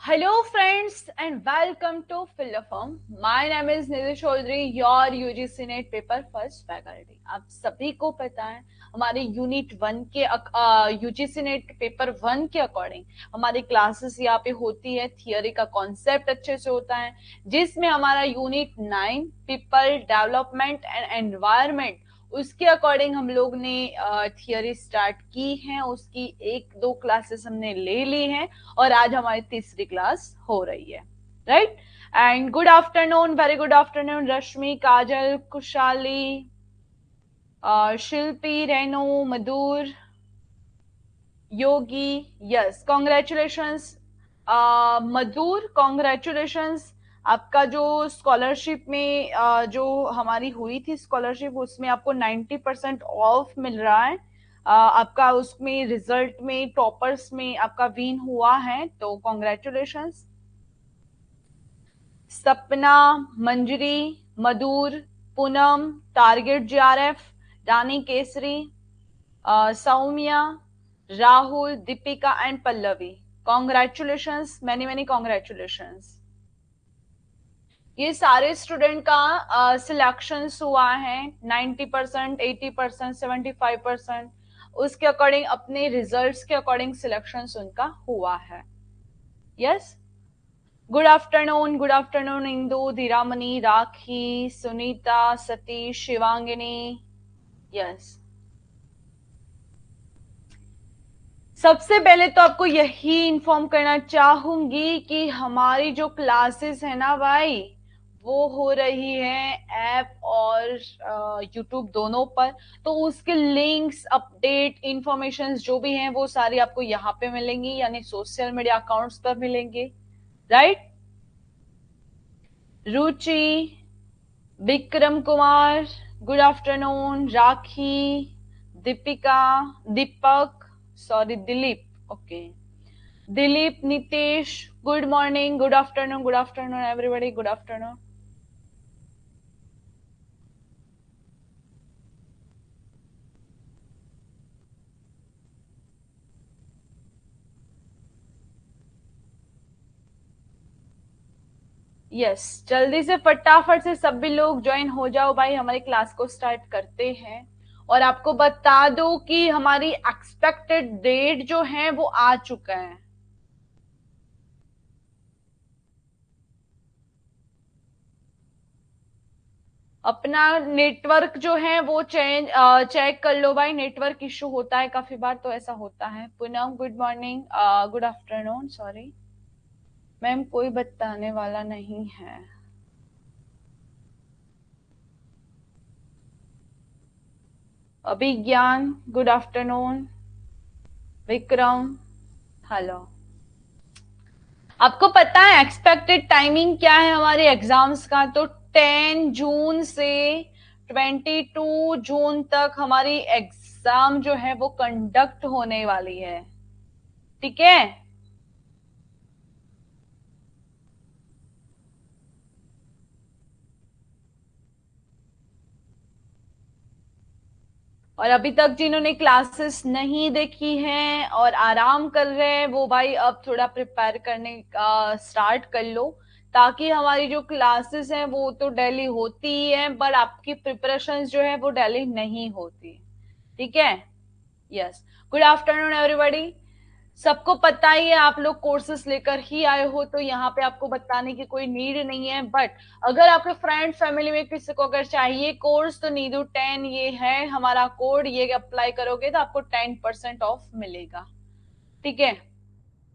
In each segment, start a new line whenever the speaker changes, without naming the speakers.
Hello, friends, and welcome to Philofirm. My name is Nidhi Chaudhary, your UGC net paper first faculty. आप सभी को पता है हमारे यूनिट वन के यूजीसी नेट पेपर वन के अकॉर्डिंग हमारी क्लासेस यहाँ पे होती है। थियोरी का कॉन्सेप्ट अच्छे से होता है, जिसमें हमारा unit 9 people development and environment उसके अकॉर्डिंग हम लोग ने थियोरी स्टार्ट की है। उसकी एक दो क्लासेस हमने ले ली हैं और आज हमारी तीसरी क्लास हो रही है, right. And good afternoon, very good afternoon Rashmi, Kajal, Kushali, Shilpi, Renu, Madhur, Yogi. Yes, congratulations Madhur, congratulations. आपका जो स्कॉलरशिप में जो हमारी हुई थी स्कॉलरशिप, उसमें आपको 90% ऑफ मिल रहा है। आपका उसमें रिजल्ट में टॉपर्स में आपका विन हुआ है, तो congratulations. Sapna, Manjari, Madhur, Poonam, target JRF, Rani Kesari, Saumya, Rahul, Deepika and Pallavi. Congratulations, many many congratulations. ये सारे स्टूडेंट का सिलेक्शन हुआ है 90%, 80%, 75%। उसके अकॉर्डिंग अपने रिजल्ट्स के अकॉर्डिंग सिलेक्शन उनका हुआ है। यस, गुड आफ्टरनून इंदु, धीरामणि, राखी, सुनीता, सतीश, शिवांगिनी। यस, सबसे पहले तो आपको यही इन्फॉर्म करना चाहूंगी कि हमारी जो क्लासेस है ना भाई, वो हो रही है ऐप और यूट्यूब दोनों पर। तो उसके लिंक्स, अपडेट, इंफॉर्मेशन जो भी हैं वो सारी आपको यहाँ पे मिलेंगी, यानी सोशल मीडिया अकाउंट्स पर मिलेंगे, right. Ruchi, Vikram Kumar, good afternoon, Rakhi, Deepika, Deepak, sorry Dilip, okay, Dilip, Nitesh, good morning, good afternoon everybody, good afternoon. Yes, जल्दी से फटाफट से सभी लोग ज्वाइन हो जाओ भाई, हमारी क्लास को स्टार्ट करते हैं। और आपको बता दो कि हमारी एक्सपेक्टेड डेट जो है वो आ चुका है। अपना नेटवर्क जो है वो चेक कर लो भाई, नेटवर्क इशू होता है काफी बार, तो ऐसा होता है। Poonam, good morning, good afternoon, sorry ma'am, कोई बताने वाला नहीं है। अभिज्ञान, गुड आफ्टरनून, विक्रम, हेलो। आपको पता है एक्सपेक्टेड टाइमिंग क्या है हमारे एग्जाम्स का? तो 10 जून से 22 जून तक हमारी एग्जाम जो है वो कंडक्ट होने वाली है, ठीक है। और अभी तक जिन्होंने क्लासेस नहीं देखी हैं और आराम कर रहे हैं, वो भाई अब थोड़ा प्रिपेयर करने का स्टार्ट कर लो, ताकि हमारी जो क्लासेस हैं वो तो डेली होती ही है, पर आपकी प्रिपरेशन जो है वो डेली नहीं होती, ठीक है। Yes, good afternoon everybody. सबको पता ही है, आप लोग कोर्सेस लेकर ही आए हो, तो यहाँ पे आपको बताने की कोई नीड नहीं है। बट अगर आपके फ्रेंड फैमिली में किसी को अगर चाहिए कोर्स, तो नीडू 10 ये है हमारा कोड, ये अप्लाई करोगे तो आपको 10% ऑफ मिलेगा, ठीक है।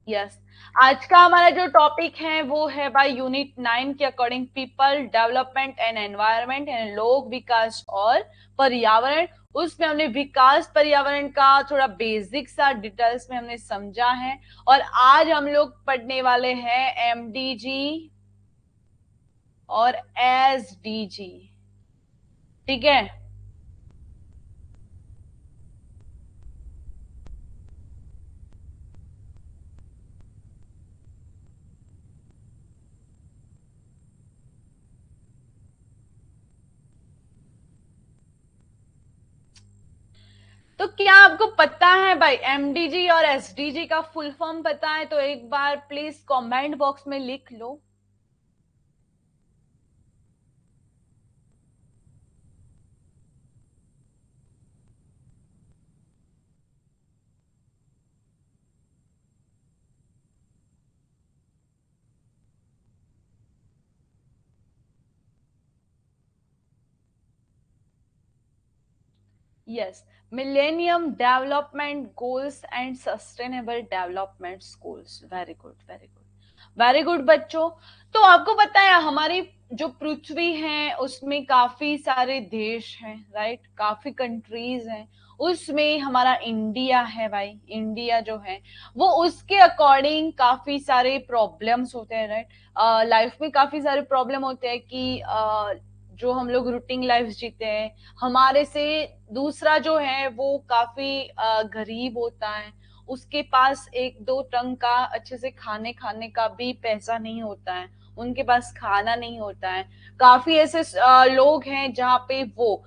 यस, आज का हमारा जो टॉपिक है वो है बाय यूनिट 9 के according people development and environment, यानी लोक विकास और पर्यावरण। उसमें हमने विकास पर्यावरण का थोड़ा बेसिक सा डिटेल्स में हमने समझा है। और आज हम लोग पढ़ने वाले हैं एमडीजी और एसडीजी, ठीक है। तो तो क्या आपको पता है भाई एमडीजी और एसडीजी का फुल फॉर्म पता है? तो एक बार प्लीज कमेंट बॉक्स में लिख लो। Yes, millennium development goals and sustainable development goals. Very good, very good, very good बच्चों। तो आपको पता है हमारी जो पृथ्वी है उसमें काफी सारे देश हैं, राइट, काफी कंट्रीज हैं। उसमें हमारा इंडिया है भाई, इंडिया जो है वो उसके अकॉर्डिंग काफी सारे प्रॉब्लम्स होते हैं, राइट। लाइफ में काफी सारे प्रॉब्लम होते हैं कि जो हम लोग रूटीन लाइफ जीते हैं, हमारे से दूसरा जो है वो काफी गरीब होता है, उसके पास एक दो टंग का अच्छे से खाने खाने का भी पैसा नहीं होता है, उनके पास खाना नहीं होता है। काफी ऐसे लोग हैं जहाँ पे वो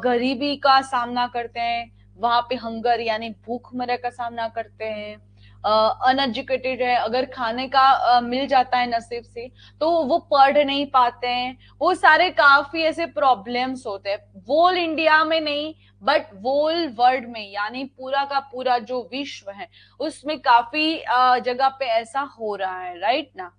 गरीबी का सामना करते हैं, वहां पे हंगर यानी भूखमरी का सामना करते हैं। अनएजुकेटेड है, अगर खाने का मिल जाता है नसीब से तो वो पढ़ नहीं पाते हैं। वो सारे काफी ऐसे प्रॉब्लम्स होते हैं, वोल इंडिया में नहीं बट वोल वर्ल्ड में, यानी पूरा का पूरा जो विश्व है उसमें काफी जगह पे ऐसा हो रहा है, राइट ना।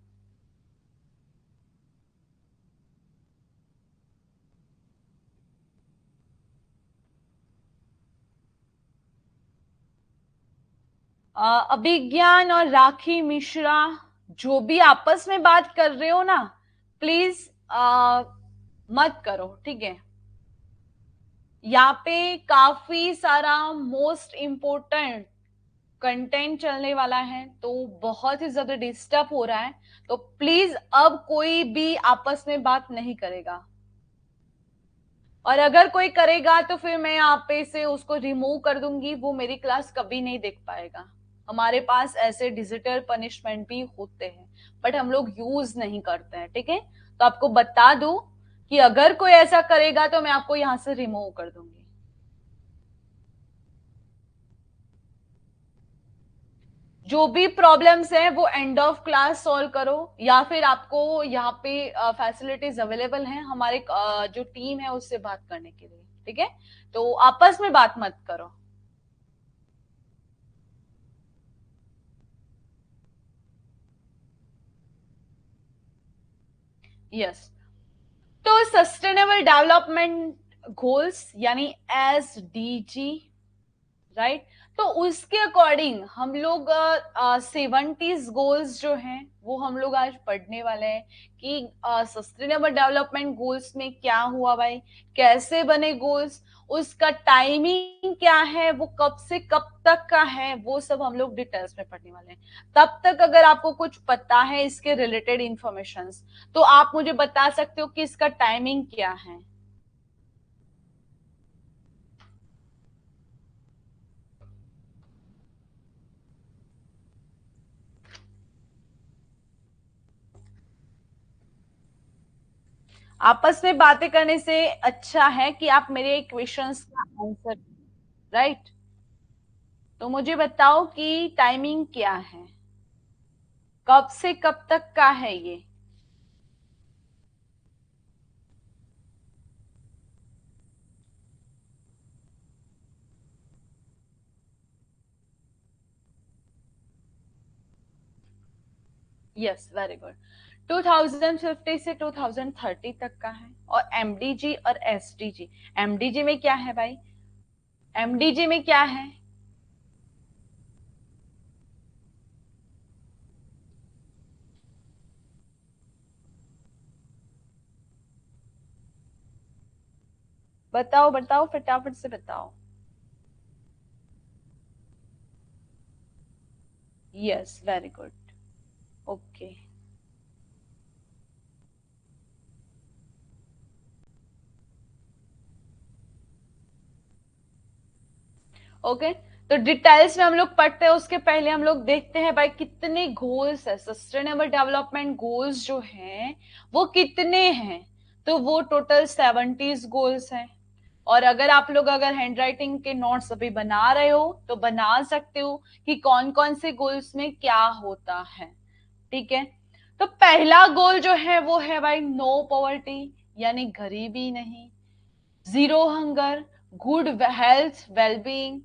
अभिज्ञान और राखी मिश्रा, जो भी आपस में बात कर रहे हो ना, प्लीज मत करो, ठीक है। यहाँ पे काफी सारा मोस्ट इम्पोर्टेंट कंटेंट चलने वाला है, तो बहुत ही ज्यादा डिस्टर्ब हो रहा है, तो प्लीज अब कोई भी आपस में बात नहीं करेगा। और अगर कोई करेगा तो फिर मैं यहाँ पे से उसको रिमूव कर दूंगी, वो मेरी क्लास कभी नहीं देख पाएगा। हमारे पास ऐसे डिजिटल पनिशमेंट भी होते हैं बट हम लोग यूज नहीं करते हैं, ठीक है। तो आपको बता दूं कि अगर कोई ऐसा करेगा तो मैं आपको यहाँ से रिमूव कर दूंगी। जो भी प्रॉब्लम्स हैं वो एंड ऑफ क्लास सॉल्व करो, या फिर आपको यहाँ पे फैसिलिटीज अवेलेबल हैं हमारे जो टीम है उससे बात करने के लिए, ठीक है। तो आपस में बात मत करो। यस, तो सस्टेनेबल डेवलपमेंट गोल्स यानी एसडीजी, राइट। तो उसके अकॉर्डिंग हम लोग 70s गोल्स जो हैं वो हम लोग आज पढ़ने वाले हैं कि सस्टेनेबल डेवलपमेंट गोल्स में क्या हुआ भाई, कैसे बने गोल्स, उसका टाइमिंग क्या है, वो कब से कब तक का है, वो सब हम लोग डिटेल्स में पढ़ने वाले हैं। तब तक अगर आपको कुछ पता है इसके रिलेटेड इंफॉर्मेशन, तो आप मुझे बता सकते हो कि इसका टाइमिंग क्या है। आपस में बातें करने से अच्छा है कि आप मेरे क्वेश्चंस का आंसर, राइट। तो मुझे बताओ कि टाइमिंग क्या है, कब से कब तक का है ये। Yes, very good. 2050 से 2030 तक का है। और एमडीजी और एसडीजी, एमडीजी में क्या है भाई, एमडीजी में क्या है? बताओ बताओ, फटाफट से बताओ। Yes, very good. Okay, okay. तो डिटेल्स में हम लोग पढ़ते हैं, उसके पहले हम लोग देखते हैं भाई कितने गोल्स है, सस्टेनेबल डेवलपमेंट गोल्स जो हैं वो कितने हैं। तो वो टोटल 70 गोल्स हैं। और अगर आप लोग अगर हैंड राइटिंग के नोट्स अभी बना रहे हो तो बना सकते हो कि कौन कौन से गोल्स में क्या होता है, ठीक है। तो पहला गोल जो है वो है भाई नो पॉवर्टी, यानी गरीबी नहीं, zero hunger, good health wellbeing,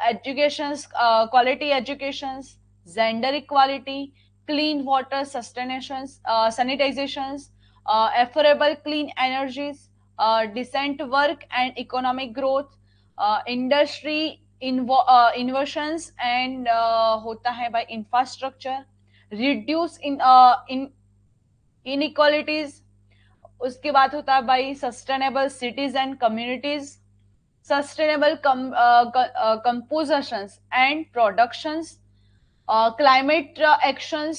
education, quality education, gender equality, clean water sustenation, sanitization, affordable clean energies, decent work and economic growth, industry inversions and होता है भाई इंफ्रास्ट्रक्चर, रिड्यूस इन इनइक्वालिटीज। उसके बाद होता है भाई sustainable cities and communities, sustainable compositions and productions, climate actions,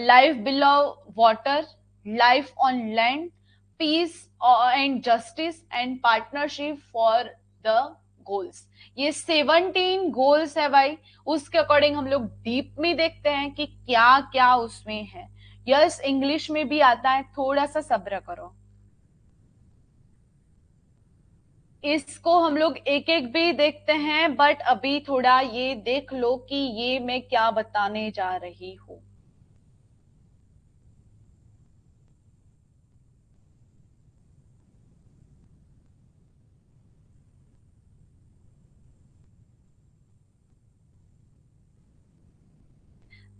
life below water, life on land, peace and justice and partnership for the goals। ये 17 goals है भाई। उसके अकॉर्डिंग हम लोग डीप में देखते हैं कि क्या क्या उसमें है। यस, इंग्लिश में भी आता है, थोड़ा सा सब्र करो। इसको हम लोग एक एक भी देखते हैं, बट अभी थोड़ा ये देख लो कि ये मैं क्या बताने जा रही हूँ।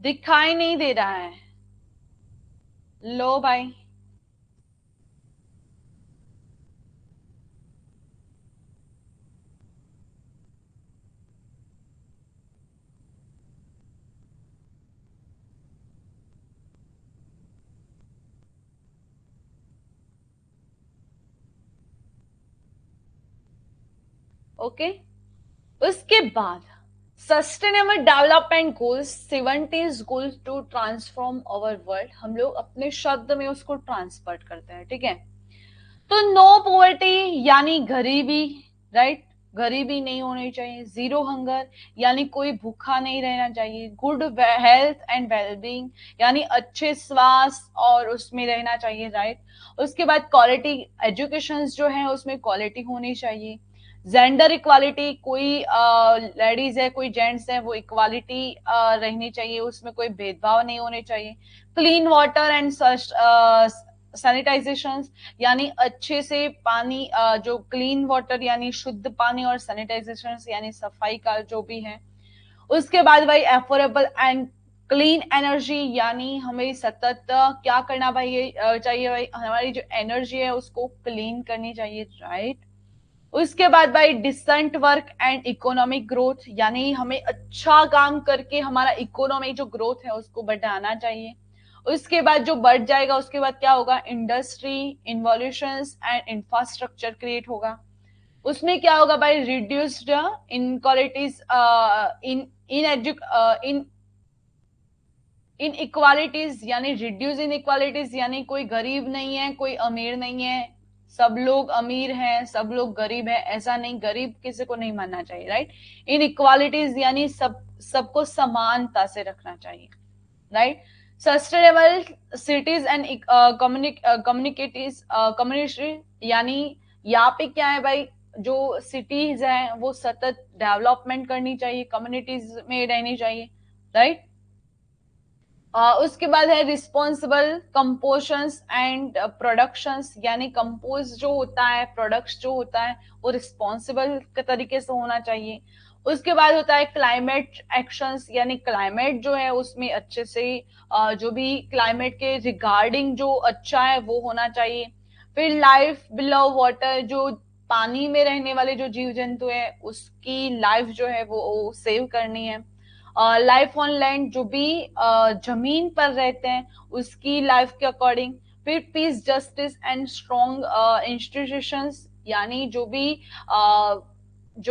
दिखाई नहीं दे रहा है। लो भाई। ओके, उसके बाद sustainable development goals, 70 goals to transform our world. हम लोग अपने शब्द में उसको ट्रांसफर करते हैं, ठीक है। तो नो पॉवर्टी यानी गरीबी, राइट, गरीबी नहीं होनी चाहिए। जीरो हंगर यानी कोई भूखा नहीं रहना चाहिए। गुड हेल्थ एंड वेलबींग यानी अच्छे स्वास्थ्य और उसमें रहना चाहिए, राइट। उसके बाद क्वालिटी एजुकेशन जो है उसमें क्वालिटी होनी चाहिए। जेंडर इक्वालिटी, कोई लेडीज है कोई जेंट्स है, वो इक्वालिटी रहनी चाहिए, उसमें कोई भेदभाव नहीं होने चाहिए। क्लीन वाटर एंड सैनिटाइजेशन यानी अच्छे से पानी, जो क्लीन वाटर यानी शुद्ध पानी, और सैनिटाइजेशन यानी सफाई का जो भी है। उसके बाद भाई एफोर्डेबल एंड क्लीन एनर्जी, यानी हमें सतत क्या करना भाई ये चाहिए भाई, हमारी जो एनर्जी है उसको क्लीन करनी चाहिए, राइट। उसके बाद भाई decent work and economic growth, यानी हमें अच्छा काम करके हमारा इकोनॉमिक जो ग्रोथ है उसको बढ़ाना चाहिए। उसके बाद जो बढ़ जाएगा उसके बाद क्या होगा, industry involution and infrastructure create होगा। उसमें क्या होगा भाई, रिड्यूस्ड इनक्वालिटीज, इन इन इन इक्वालिटीज, यानी रिड्यूस इन इक्वालिटीज, यानी कोई गरीब नहीं है कोई अमीर नहीं है, सब लोग अमीर हैं सब लोग गरीब है, ऐसा नहीं, गरीब किसी को नहीं मानना चाहिए, राइट। इन इक्वालिटीज यानी सबको समानता से रखना चाहिए, right. Sustainable cities and communities community, यानी यहाँ पे क्या है भाई, जो सिटीज हैं वो सतत डेवलपमेंट करनी चाहिए, कम्युनिटीज में रहनी चाहिए, राइट। उसके बाद है रिस्पॉन्सिबल कंपोजशंस एंड प्रोडक्शंस, यानी कंपोज जो होता है, प्रोडक्ट्स जो होता है वो रिस्पॉन्सिबल के तरीके से होना चाहिए। उसके बाद होता है क्लाइमेट एक्शंस, यानी क्लाइमेट जो है उसमें अच्छे से जो भी क्लाइमेट के रिगार्डिंग जो अच्छा है वो होना चाहिए। फिर लाइफ बिलो वाटर, जो पानी में रहने वाले जो जीव जंतु है उसकी लाइफ जो है वो सेव करनी है। लाइफ ऑन लैंड, जो भी जमीन पर रहते हैं उसकी लाइफ के अकॉर्डिंग। फिर piece justice and strong institutions, यानी जो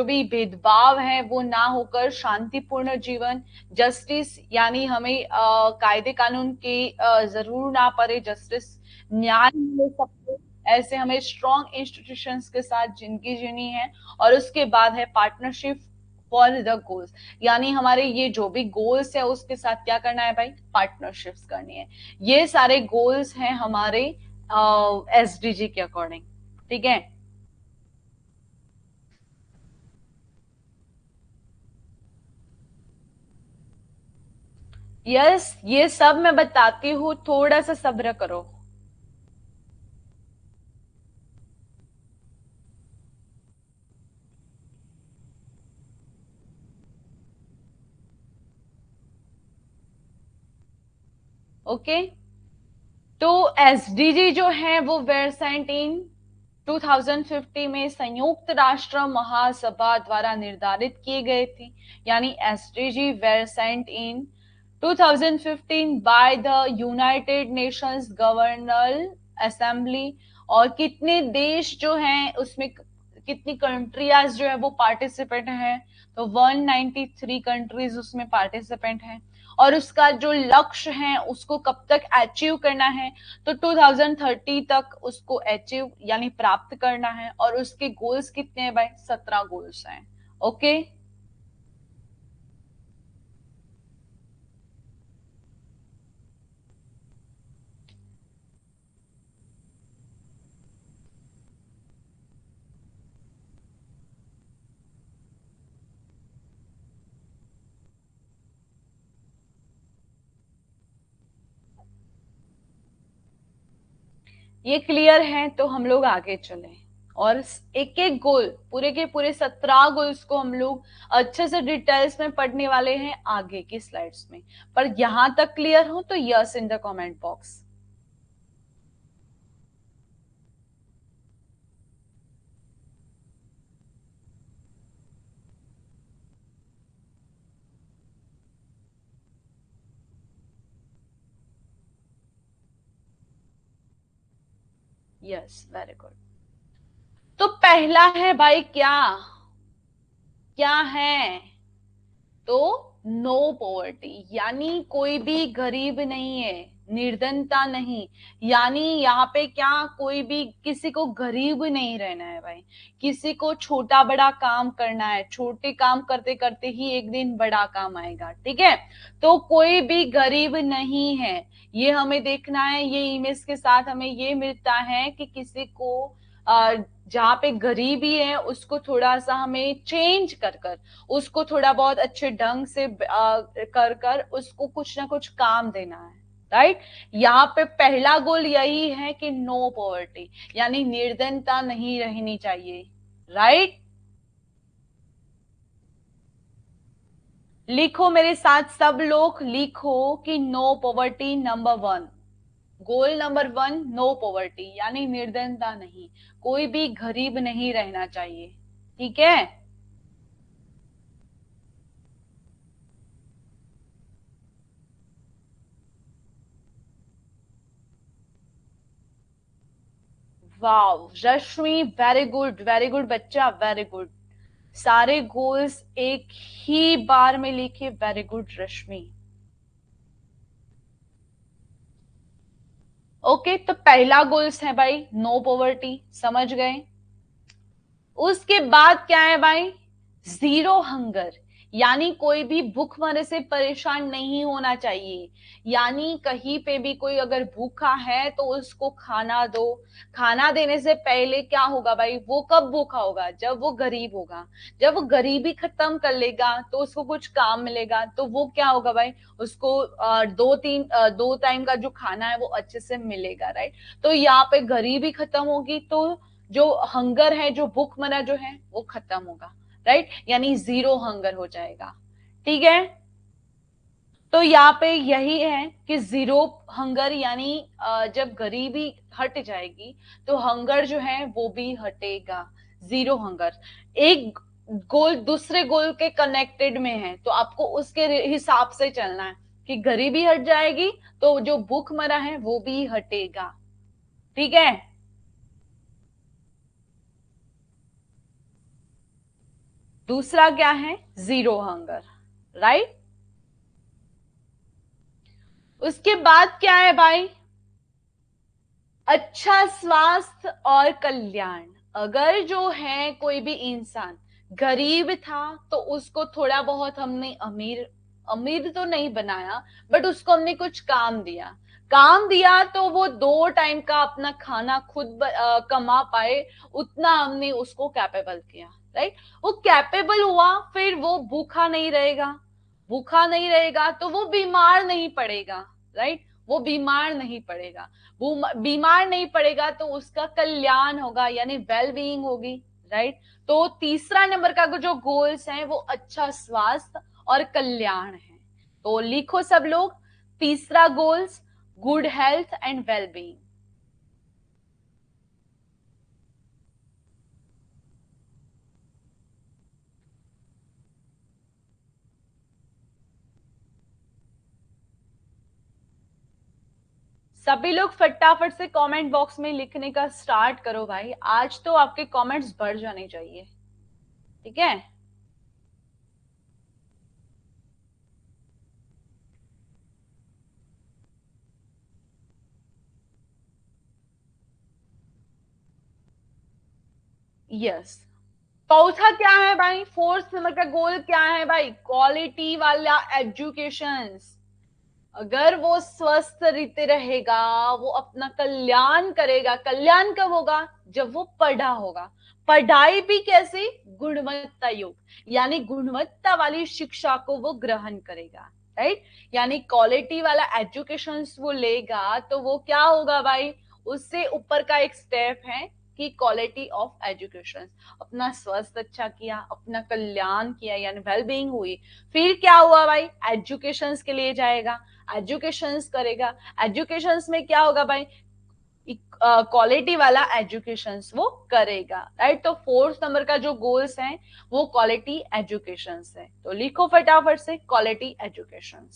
भी भेदभाव है वो ना होकर शांतिपूर्ण जीवन। जस्टिस यानी हमें कायदे कानून की जरूर ना पड़े, जस्टिस न्याय मिले सबको, ऐसे हमें स्ट्रॉन्ग इंस्टीट्यूशंस के साथ जिंदगी जीनी है। और उसके बाद है पार्टनरशिप फॉर द गोल्स, यानी हमारे ये जो भी गोल्स है उसके साथ क्या करना है भाई, पार्टनरशिप्स करनी है। ये सारे गोल्स हैं हमारे एसडीजी के अकॉर्डिंग, ठीक है। यस, ये सब मैं बताती हूँ, थोड़ा सा सब्र करो। ओके, तो एसडीजी जो है वो वेरसेंट इन 2050 में संयुक्त राष्ट्र महासभा द्वारा निर्धारित किए गए थे। यानी SDG were sent in 2015 by the United Nations governor assembly. और कितने देश जो हैं उसमें, कितनी कंट्रीज जो है वो पार्टिसिपेंट हैं, तो 193 कंट्रीज उसमें पार्टिसिपेंट हैं। और उसका जो लक्ष्य है उसको कब तक अचीव करना है, तो 2030 तक उसको अचीव यानी प्राप्त करना है। और उसके गोल्स कितने हैं भाई, 17 गोल्स हैं। ओके, ये क्लियर है तो हम लोग आगे चलें। और एक एक गोल, पूरे के पूरे 17 गोल्स को हम लोग अच्छे से डिटेल्स में पढ़ने वाले हैं आगे की स्लाइड्स में। पर यहां तक क्लियर हो तो yes in the comment box. Yes, very good. तो पहला है भाई, क्या क्या है, तो नो पॉवर्टी, यानी कोई भी गरीब नहीं है, निर्धनता नहीं। यानी यहाँ पे क्या, कोई भी किसी को गरीब नहीं रहना है भाई। किसी को छोटा बड़ा काम करना है, छोटे काम करते करते ही एक दिन बड़ा काम आएगा, ठीक है। तो कोई भी गरीब नहीं है, ये हमें देखना है। ये इमेज के साथ हमें ये मिलता है कि किसी को जहाँ पे गरीबी है उसको थोड़ा सा हमें चेंज कर कर, उसको थोड़ा बहुत अच्छे ढंग से कर कर उसको कुछ ना कुछ काम देना है। राइट, यहाँ पे पहला गोल यही है कि नो पॉवर्टी, यानी निर्धनता नहीं रहनी चाहिए। राइट, लिखो मेरे साथ सब लोग, लिखो कि no poverty number one. Goal number one, no poverty, यानी निर्धनता नहीं, कोई भी गरीब नहीं रहना चाहिए। ठीक है, वाह रश्मि, वेरी गुड वेरी गुड बच्चा, वेरी गुड। सारे गोल्स एक ही बार में लिखे, वेरी गुड रश्मि। ओके, तो पहला गोल्स है भाई नो पॉवर्टी, समझ गए। उसके बाद क्या है भाई, जीरो हंगर, यानी कोई भी भूखमरे से परेशान नहीं होना चाहिए। यानी कहीं पे भी कोई अगर भूखा है तो उसको खाना दो। खाना देने से पहले क्या होगा भाई, वो कब भूखा होगा, जब वो गरीब होगा। जब वो गरीबी खत्म कर लेगा तो उसको कुछ काम मिलेगा, तो वो क्या होगा भाई, उसको दो टाइम का जो खाना है वो अच्छे से मिलेगा। राइट, तो यहाँ पे गरीबी खत्म होगी तो जो हंगर है, जो भूखमरा जो है वो खत्म होगा। राइट, यानी जीरो हंगर हो जाएगा। ठीक है, तो यहाँ पे यही है कि जीरो हंगर, यानी जब गरीबी हट जाएगी तो हंगर जो है वो भी हटेगा। जीरो हंगर, एक गोल दूसरे गोल के कनेक्टेड में है, तो आपको उसके हिसाब से चलना है कि गरीबी हट जाएगी तो जो भूख मरा है वो भी हटेगा। ठीक है, दूसरा क्या है, जीरो हंगर। राइट, उसके बाद क्या है भाई, अच्छा स्वास्थ्य और कल्याण। अगर जो है कोई भी इंसान गरीब था तो उसको थोड़ा बहुत हमने अमीर, अमीर तो नहीं बनाया, बट उसको हमने कुछ काम दिया। काम दिया तो वो दो टाइम का अपना खाना खुद कमा पाए, उतना हमने उसको कैपेबल किया। राइट, वो कैपेबल हुआ, फिर वो भूखा नहीं रहेगा, भूखा नहीं रहेगा तो वो बीमार नहीं पड़ेगा, राइट, वो बीमार नहीं पड़ेगा, वो बीमार नहीं पड़ेगा तो उसका कल्याण होगा, यानी वेल बीइंग होगी, राइट। तो तीसरा नंबर का जो गोल्स हैं वो अच्छा स्वास्थ्य और कल्याण है। तो लिखो सब लोग, तीसरा goals good health and well being. सभी लोग फटाफट से कमेंट बॉक्स में लिखने का स्टार्ट करो भाई, आज तो आपके कमेंट्स बढ़ जाने चाहिए, ठीक है। यस, चौथा क्या है भाई, फोर्थ नंबर का गोल क्या है भाई, क्वालिटी वाला एजुकेशन। अगर वो स्वस्थ रीते रहेगा, वो अपना कल्याण करेगा, कल्याण कब होगा, जब वो पढ़ा होगा। पढ़ाई भी कैसी, गुणवत्ता युक्त, यानी गुणवत्ता वाली शिक्षा को वो ग्रहण करेगा, राइट। यानी क्वालिटी वाला एजुकेशन वो लेगा तो वो क्या होगा भाई, उससे ऊपर का एक स्टेप है कि क्वालिटी ऑफ एजुकेशन, अपना स्वास्थ्य अच्छा किया, अपना कल्याण किया, यानी वेल बीइंग हुई। फिर क्या हुआ भाई, एजुकेशन के लिए जाएगा, एजुकेशन करेगा, एजुकेशन में क्या होगा भाई, क्वालिटी वाला एजुकेशन वो करेगा, राइट। तो फोर्थ नंबर का जो गोल्स है वो क्वालिटी एजुकेशन है, तो लिखो फटाफट से क्वालिटी एजुकेशन।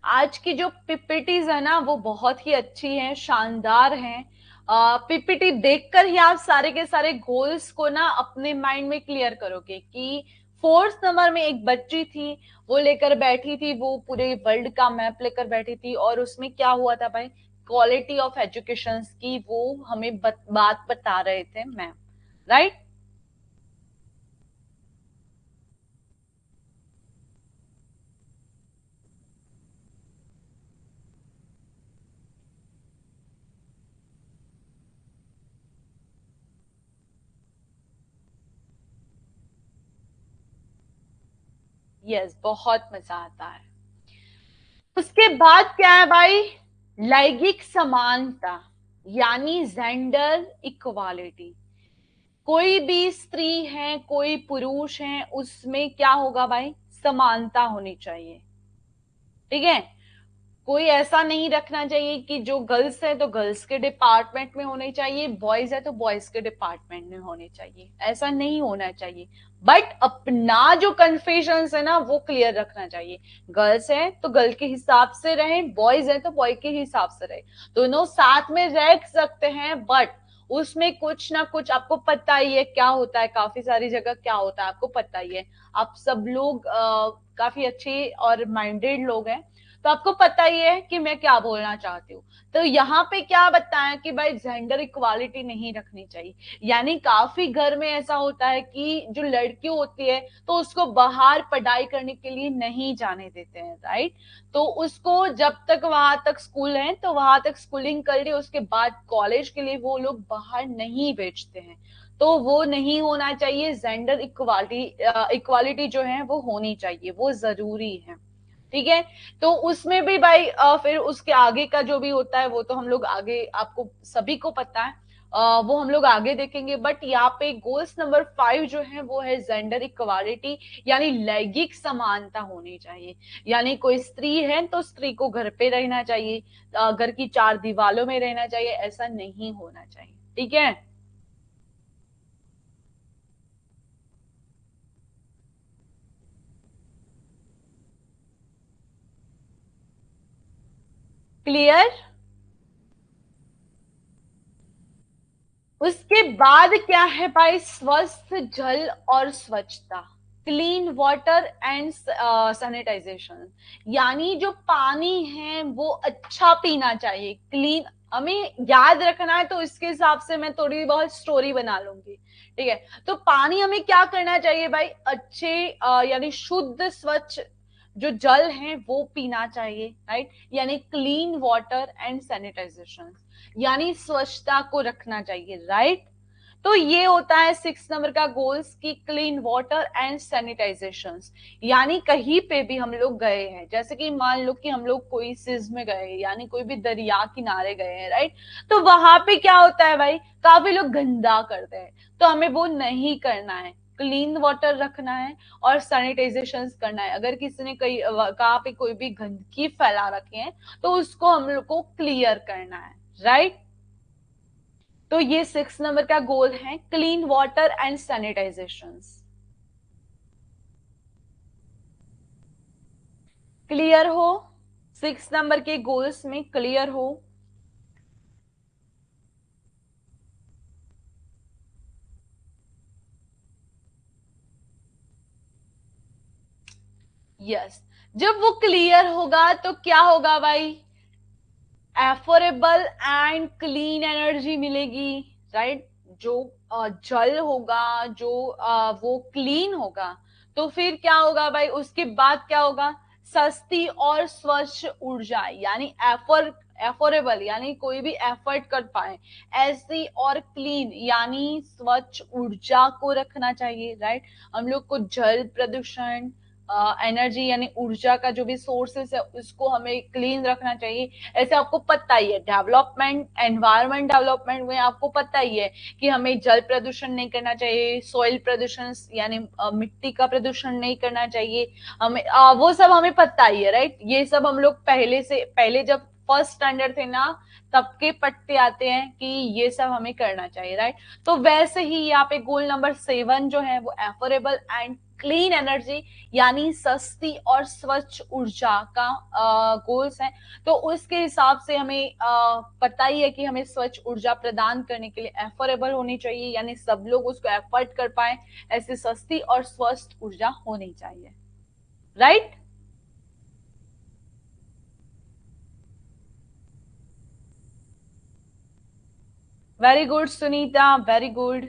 आज की जो पीपीटीज है ना वो बहुत ही अच्छी है, शानदार है। पीपीटी देखकर ही आप सारे के सारे गोल्स को ना अपने माइंड में क्लियर करोगे कि फोर्थ नंबर में एक बच्ची थी, वो लेकर बैठी थी, वो पूरे वर्ल्ड का मैप लेकर बैठी थी, और उसमें क्या हुआ था भाई, क्वालिटी ऑफ एजुकेशन की वो हमें बात बता रहे थे मैम, राइट। यस, बहुत मजा आता है। उसके बाद क्या है भाई, लैंगिक समानता, यानी जेंडर इक्वालिटी। कोई भी स्त्री है, कोई पुरुष है, उसमें क्या होगा भाई, समानता होनी चाहिए, ठीक है। कोई ऐसा नहीं रखना चाहिए कि जो गर्ल्स है तो गर्ल्स के डिपार्टमेंट में होने चाहिए, बॉयज है तो बॉयज के डिपार्टमेंट में होने चाहिए, ऐसा नहीं होना चाहिए। बट अपना जो कन्फेशन है ना वो क्लियर रखना चाहिए, गर्ल्स है तो गर्ल के हिसाब से रहे, बॉयज है तो बॉय के हिसाब से रहे, दोनों साथ में रह सकते हैं। बट उसमें कुछ ना कुछ आपको पता ही है क्या होता है, काफी सारी जगह क्या होता है आपको पता ही है, आप सब लोग काफी अच्छे और माइंडेड लोग हैं, तो आपको पता ही है कि मैं क्या बोलना चाहती हूँ। तो यहाँ पे क्या बताया कि भाई जेंडर इक्वालिटी नहीं रखनी चाहिए, यानी काफी घर में ऐसा होता है कि जो लड़की होती है तो उसको बाहर पढ़ाई करने के लिए नहीं जाने देते हैं, राइट। तो उसको जब तक वहां तक स्कूल है तो वहां तक स्कूलिंग कर ली, उसके बाद कॉलेज के लिए वो लोग बाहर नहीं भेजते हैं, तो वो नहीं होना चाहिए। जेंडर इक्वालिटी, इक्वालिटी जो है वो होनी चाहिए, वो जरूरी है, ठीक है। तो उसमें भी भाई फिर उसके आगे का जो भी होता है वो तो हम लोग आगे, आपको सभी को पता है, वो हम लोग आगे देखेंगे। बट यहाँ पे गोल्स नंबर 5 जो है वो है जेंडर इक्वालिटी, यानी लैंगिक समानता होनी चाहिए। यानी कोई स्त्री है तो स्त्री को घर पे रहना चाहिए, घर की चार दीवारों में रहना चाहिए, ऐसा नहीं होना चाहिए, ठीक है। क्लियर। उसके बाद क्या है भाई, स्वस्थ जल और स्वच्छता, क्लीन वाटर एंड सैनिटाइजेशन, यानी जो पानी है वो अच्छा पीना चाहिए, क्लीन। हमें याद रखना है तो इसके हिसाब से मैं थोड़ी बहुत स्टोरी बना लूंगी, ठीक है। तो पानी हमें क्या करना चाहिए भाई, अच्छे यानी शुद्ध स्वच्छ जो जल है वो पीना चाहिए, राइट, यानी क्लीन वाटर एंड सैनिटाइजेशन, यानी स्वच्छता को रखना चाहिए, राइट। तो ये होता है 6 नंबर का गोल्स की क्लीन वाटर एंड सैनिटाइजेशन, यानी कहीं पे भी हम लोग गए हैं, जैसे कि मान लो कि हम लोग कोई सिज में गए, यानी कोई भी दरिया किनारे गए हैं, राइट, तो वहां पे क्या होता है भाई, काफी लोग गंदा करते हैं, तो हमें वो नहीं करना है, क्लीन वाटर रखना है और सैनिटाइजेशन करना है। अगर किसी ने कहीं कहाँ पे कोई भी गंदगी फैला रखे हैं तो उसको हम लोग को क्लियर करना है, राइट। तो ये 6 नंबर का गोल है, clean water and sanitization. Clear हो? 6 नंबर के गोल्स में क्लियर हो? यस। जब वो क्लियर होगा तो क्या होगा भाई, एफोरेबल एंड क्लीन एनर्जी मिलेगी, राइट। जो जल होगा, जो वो क्लीन होगा, तो फिर क्या होगा भाई, उसके बाद क्या होगा, सस्ती और स्वच्छ ऊर्जा, यानी एफोरेबल यानी कोई भी एफर्ट कर पाए, ऐसी और क्लीन यानी स्वच्छ ऊर्जा को रखना चाहिए, राइट। हम लोग को जल प्रदूषण, एनर्जी यानी ऊर्जा का जो भी सोर्सेस है उसको हमें क्लीन रखना चाहिए। ऐसे आपको पता ही है, डेवलपमेंट, एनवायरमेंट डेवलपमेंट में आपको पता ही है कि हमें जल प्रदूषण नहीं करना चाहिए, सॉइल प्रदूषण यानी मिट्टी का प्रदूषण नहीं करना चाहिए, हमें वो सब हमें पता ही है, राइट। ये सब हम लोग पहले जब फर्स्ट स्टैंडर्ड थे ना, तब के पढ़ते आते हैं कि ये सब हमें करना चाहिए, राइट। तो वैसे ही यहाँ पे गोल नंबर 7 जो है वो एफोरेबल एंड क्लीन एनर्जी यानी सस्ती और स्वच्छ ऊर्जा का गोल्स है। तो उसके हिसाब से हमें पता ही है कि हमें स्वच्छ ऊर्जा प्रदान करने के लिए एफोर्डेबल होनी चाहिए, यानी सब लोग उसको एफर्ट कर पाए, ऐसी सस्ती और स्वस्थ ऊर्जा होनी चाहिए, right. Very good Sunita, very good.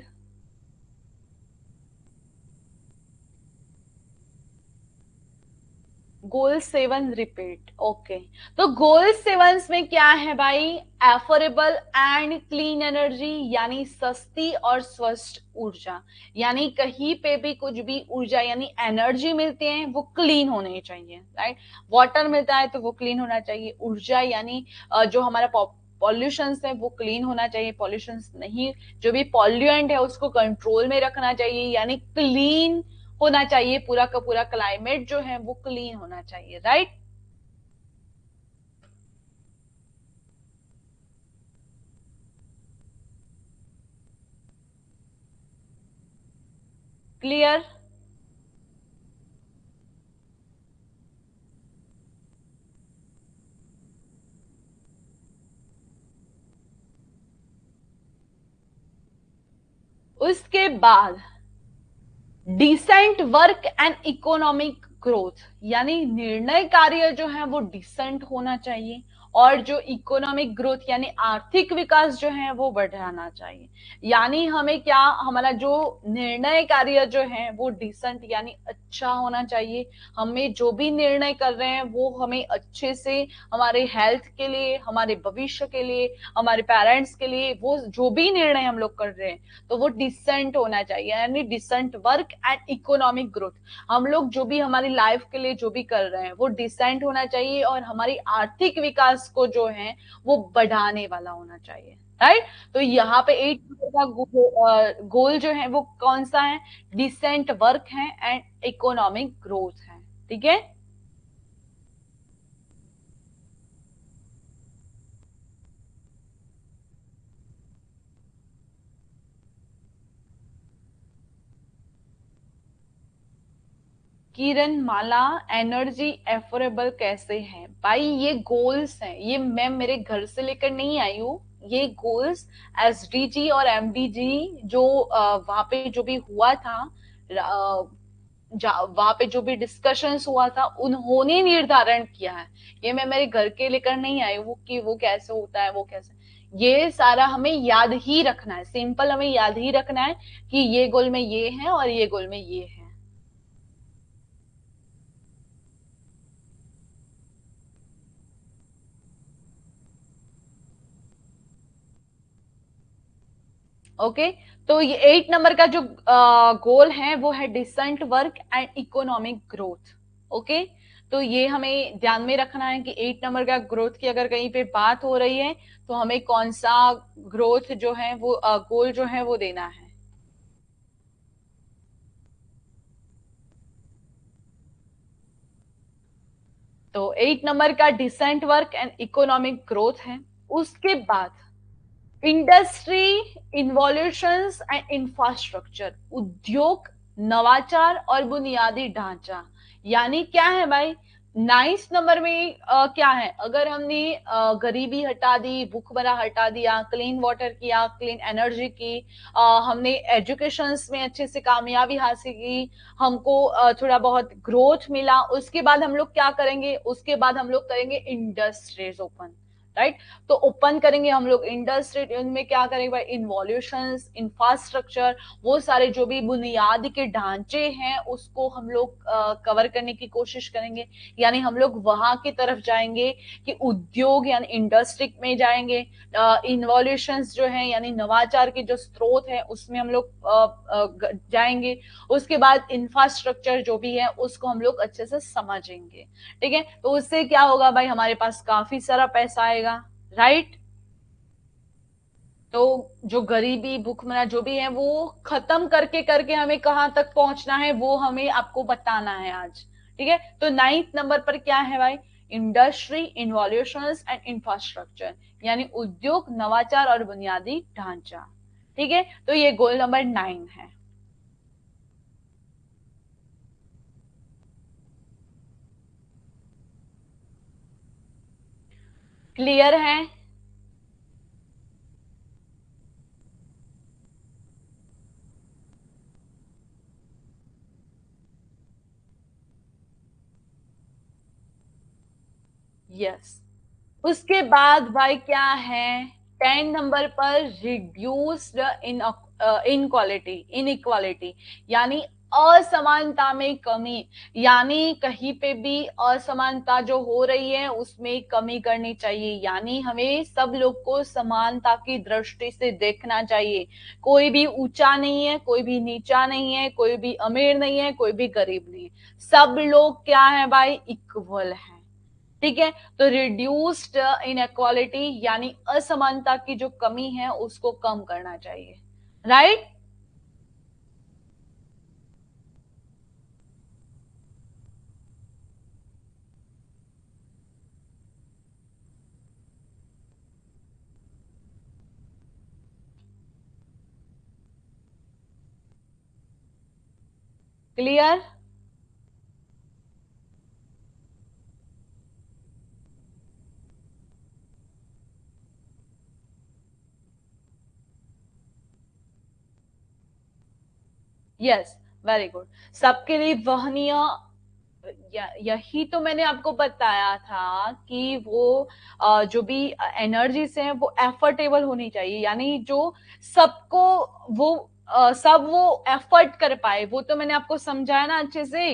Goal 7 repeat, okay. तो गोल 7 में क्या है भाई, एफोरेबल एंड क्लीन एनर्जी यानी सस्ती और स्वस्थ ऊर्जा, यानी कहीं पे भी कुछ भी ऊर्जा यानी एनर्जी मिलती है वो क्लीन होनी चाहिए, राइट। वाटर मिलता है तो वो क्लीन होना चाहिए, ऊर्जा यानी जो हमारा पॉल्यूशन है वो क्लीन होना चाहिए, पॉल्यूशन नहीं, जो भी पॉल्यूएंट है उसको कंट्रोल में रखना चाहिए, यानी क्लीन होना चाहिए, पूरा का पूरा क्लाइमेट जो है वो क्लीन होना चाहिए, राइट। क्लियर? उसके बाद decent work and economic growth, यानी निर्णय कार्य जो है वो डिसेंट होना चाहिए, और जो इकोनॉमिक ग्रोथ यानी आर्थिक विकास जो है वो बढ़ाना चाहिए, यानी हमें क्या, हमारा जो निर्णय कार्य जो है वो डिसेंट यानी अच्छा होना चाहिए। हमें जो भी निर्णय कर रहे हैं वो हमें अच्छे से, हमारे हेल्थ के लिए, हमारे भविष्य के लिए, हमारे पेरेंट्स के लिए, वो जो भी निर्णय हम लोग कर रहे हैं तो वो डिसेंट होना चाहिए, यानी decent work and economic growth. हम लोग जो भी हमारी लाइफ के लिए जो भी कर रहे हैं वो डिसेंट होना चाहिए, और हमारी आर्थिक विकास को जो है वो बढ़ाने वाला होना चाहिए, राइट। तो यहाँ पे 8 का गोल जो है वो कौन सा है, डिसेंट वर्क है एंड इकोनॉमिक ग्रोथ है, ठीक है। किरण माला, एनर्जी एफोरेबल कैसे है भाई, ये गोल्स हैं, ये मैं मेरे घर से लेकर नहीं आई हूँ, ये गोल्स एसडीजी और एमडीजी जो वहां पे जो भी हुआ था, वहां पे जो भी डिस्कशंस हुआ था उन्होंने निर्धारण किया है। ये मैं मेरे घर के लेकर नहीं आई हूँ कि वो कैसे होता है वो कैसे, ये सारा हमें याद ही रखना है, सिंपल हमें याद ही रखना है कि ये गोल में ये है और ये गोल में ये है। ओके, तो ये 8 नंबर का जो गोल है वो है decent work and economic growth. Okay, तो ये हमें ध्यान में रखना है कि 8 नंबर का ग्रोथ की अगर कहीं पे बात हो रही है तो हमें कौन सा ग्रोथ जो है वो गोल जो है वो देना है। तो 8 नंबर का decent work and economic growth है। उसके बाद इंडस्ट्री, इन्वॉल्यूशंस एंड इंफ्रास्ट्रक्चर, उद्योग, नवाचार और बुनियादी ढांचा। यानी क्या है भाई, 9 नंबर में क्या है, अगर हमने गरीबी हटा दी, भूखमरा हटा दिया, क्लीन वाटर किया, क्लीन एनर्जी की, हमने एजुकेशन में अच्छे से कामयाबी हासिल की, हमको थोड़ा बहुत ग्रोथ मिला, उसके बाद हम लोग क्या करेंगे, उसके बाद हम लोग करेंगे इंडस्ट्रीज ओपन। राइट, तो ओपन करेंगे हम लोग इंडस्ट्री, उनमें क्या करेंगे भाई, इन्वॉल्यूशन, इंफ्रास्ट्रक्चर, वो सारे जो भी बुनियाद के ढांचे हैं उसको हम लोग कवर करने की कोशिश करेंगे। यानी हम लोग वहां की तरफ जाएंगे कि उद्योग यानी इंडस्ट्री में जाएंगे, इन्वॉल्यूशन जो है यानी नवाचार के जो स्रोत है उसमें हम लोग जाएंगे। उसके बाद इंफ्रास्ट्रक्चर जो भी है उसको हम लोग अच्छे से समझेंगे। ठीक है, तो उससे क्या होगा भाई, हमारे पास काफी सारा पैसा आएगा। राइट, तो जो गरीबी भूखमरा जो भी है वो खत्म करके करके हमें कहां तक पहुंचना है वो हमें आपको बताना है आज। ठीक है, तो 9 नंबर पर क्या है भाई, इंडस्ट्री, इन्वॉल्यूशंस एंड इंफ्रास्ट्रक्चर, यानी उद्योग, नवाचार और बुनियादी ढांचा। ठीक है, तो ये गोल नंबर 9 है। क्लियर है? यस, उसके बाद भाई क्या है, 10 नंबर पर रिड्यूस्ड इन इनक्वालिटी, इनइक्वालिटी, यानी असमानता में कमी। यानी कहीं पे भी असमानता जो हो रही है उसमें कमी करनी चाहिए, यानी हमें सब लोग को समानता की दृष्टि से देखना चाहिए। कोई भी ऊंचा नहीं है, कोई भी नीचा नहीं है, कोई भी अमीर नहीं है, कोई भी गरीब नहीं है, सब लोग क्या है भाई, इक्वल है। ठीक है, तो रिड्यूस्ड इनक्वालिटी यानी असमानता की जो कमी है उसको कम करना चाहिए। Right, clear? Yes, very good. सबके लिए वहनीय, यही तो मैंने आपको बताया था कि वो जो भी एनर्जीज हैं वो एफर्टेबल होनी चाहिए, यानी जो सबको वो सब वो एफर्ट कर पाए, वो तो मैंने आपको समझाया ना अच्छे से।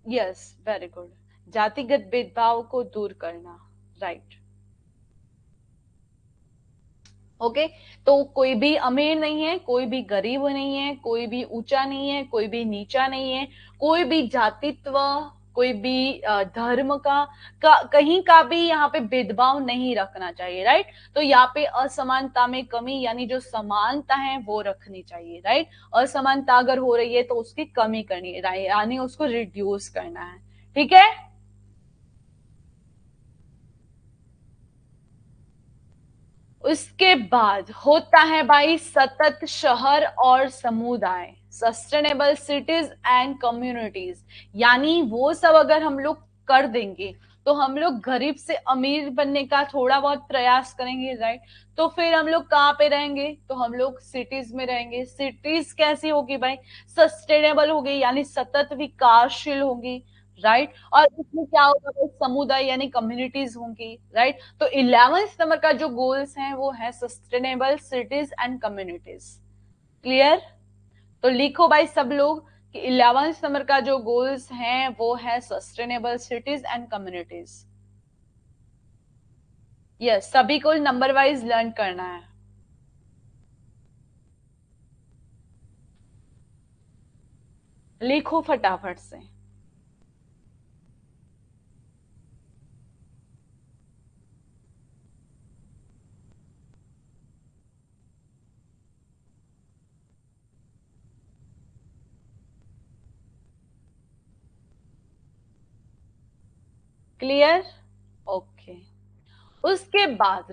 यस, वेरी गुड, जातिगत भेदभाव को दूर करना। राइट, ओके, तो कोई भी अमीर नहीं है, कोई भी गरीब नहीं है, कोई भी ऊंचा नहीं है, कोई भी नीचा नहीं है, कोई भी जातित्व, कोई भी धर्म का कहीं का भी यहाँ पे भेदभाव नहीं रखना चाहिए। राइट, तो यहाँ पे असमानता में कमी यानी जो समानता है वो रखनी चाहिए। राइट, असमानता अगर हो रही है तो उसकी कमी करनी है, यानी उसको रिड्यूस करना है। ठीक है, उसके बाद होता है भाई सतत शहर और समुदाय, सस्टेनेबल सिटीज एंड कम्युनिटीज। यानी वो सब अगर हम लोग कर देंगे तो हम लोग गरीब से अमीर बनने का थोड़ा बहुत प्रयास करेंगे। राइट, तो फिर हम लोग कहाँ पे रहेंगे, तो हम लोग सिटीज में रहेंगे। सिटीज कैसी होगी भाई, सस्टेनेबल होगी यानी सतत विकासशील होगी। राइट, और इसमें क्या होगा भाई, समुदाय यानी कम्युनिटीज होंगी। राइट, तो 11th नंबर का जो गोल्स है वो है sustainable cities and communities. Clear? तो लिखो भाई सब लोग, कि 11th नंबर का जो गोल्स हैं वो है sustainable cities and communities. Yes, सभी को नंबर वाइज लर्न करना है। लिखो फटाफट से। क्लियर? ओके। उसके बाद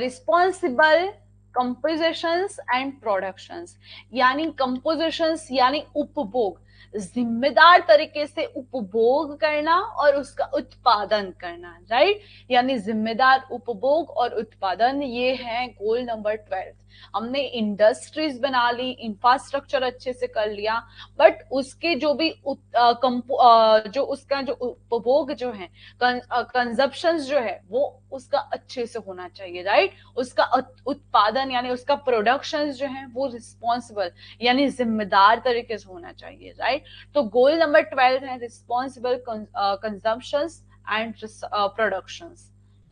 रिस्पॉन्सिबल कंपोजिशंस एंड प्रोडक्शंस, यानी कंपोजिशंस यानी उपभोग, जिम्मेदार तरीके से उपभोग करना और उसका उत्पादन करना, राइट। यानी जिम्मेदार उपभोग और उत्पादन, ये है गोल नंबर 12। हमने इंडस्ट्रीज बना ली, इंफ्रास्ट्रक्चर अच्छे से कर लिया, बट उसके जो भी जो उसका जो उपभोग जो है, कंजप्शन जो है, वो उसका अच्छे से होना चाहिए, राइट। उसका उत्पादन यानी उसका प्रोडक्शन जो है वो रिस्पॉन्सिबल यानी जिम्मेदार तरीके से होना चाहिए, राइट। तो गोल नंबर 12 है रिस्पॉन्सिबल कंजम्पशन एंड प्रोडक्शन।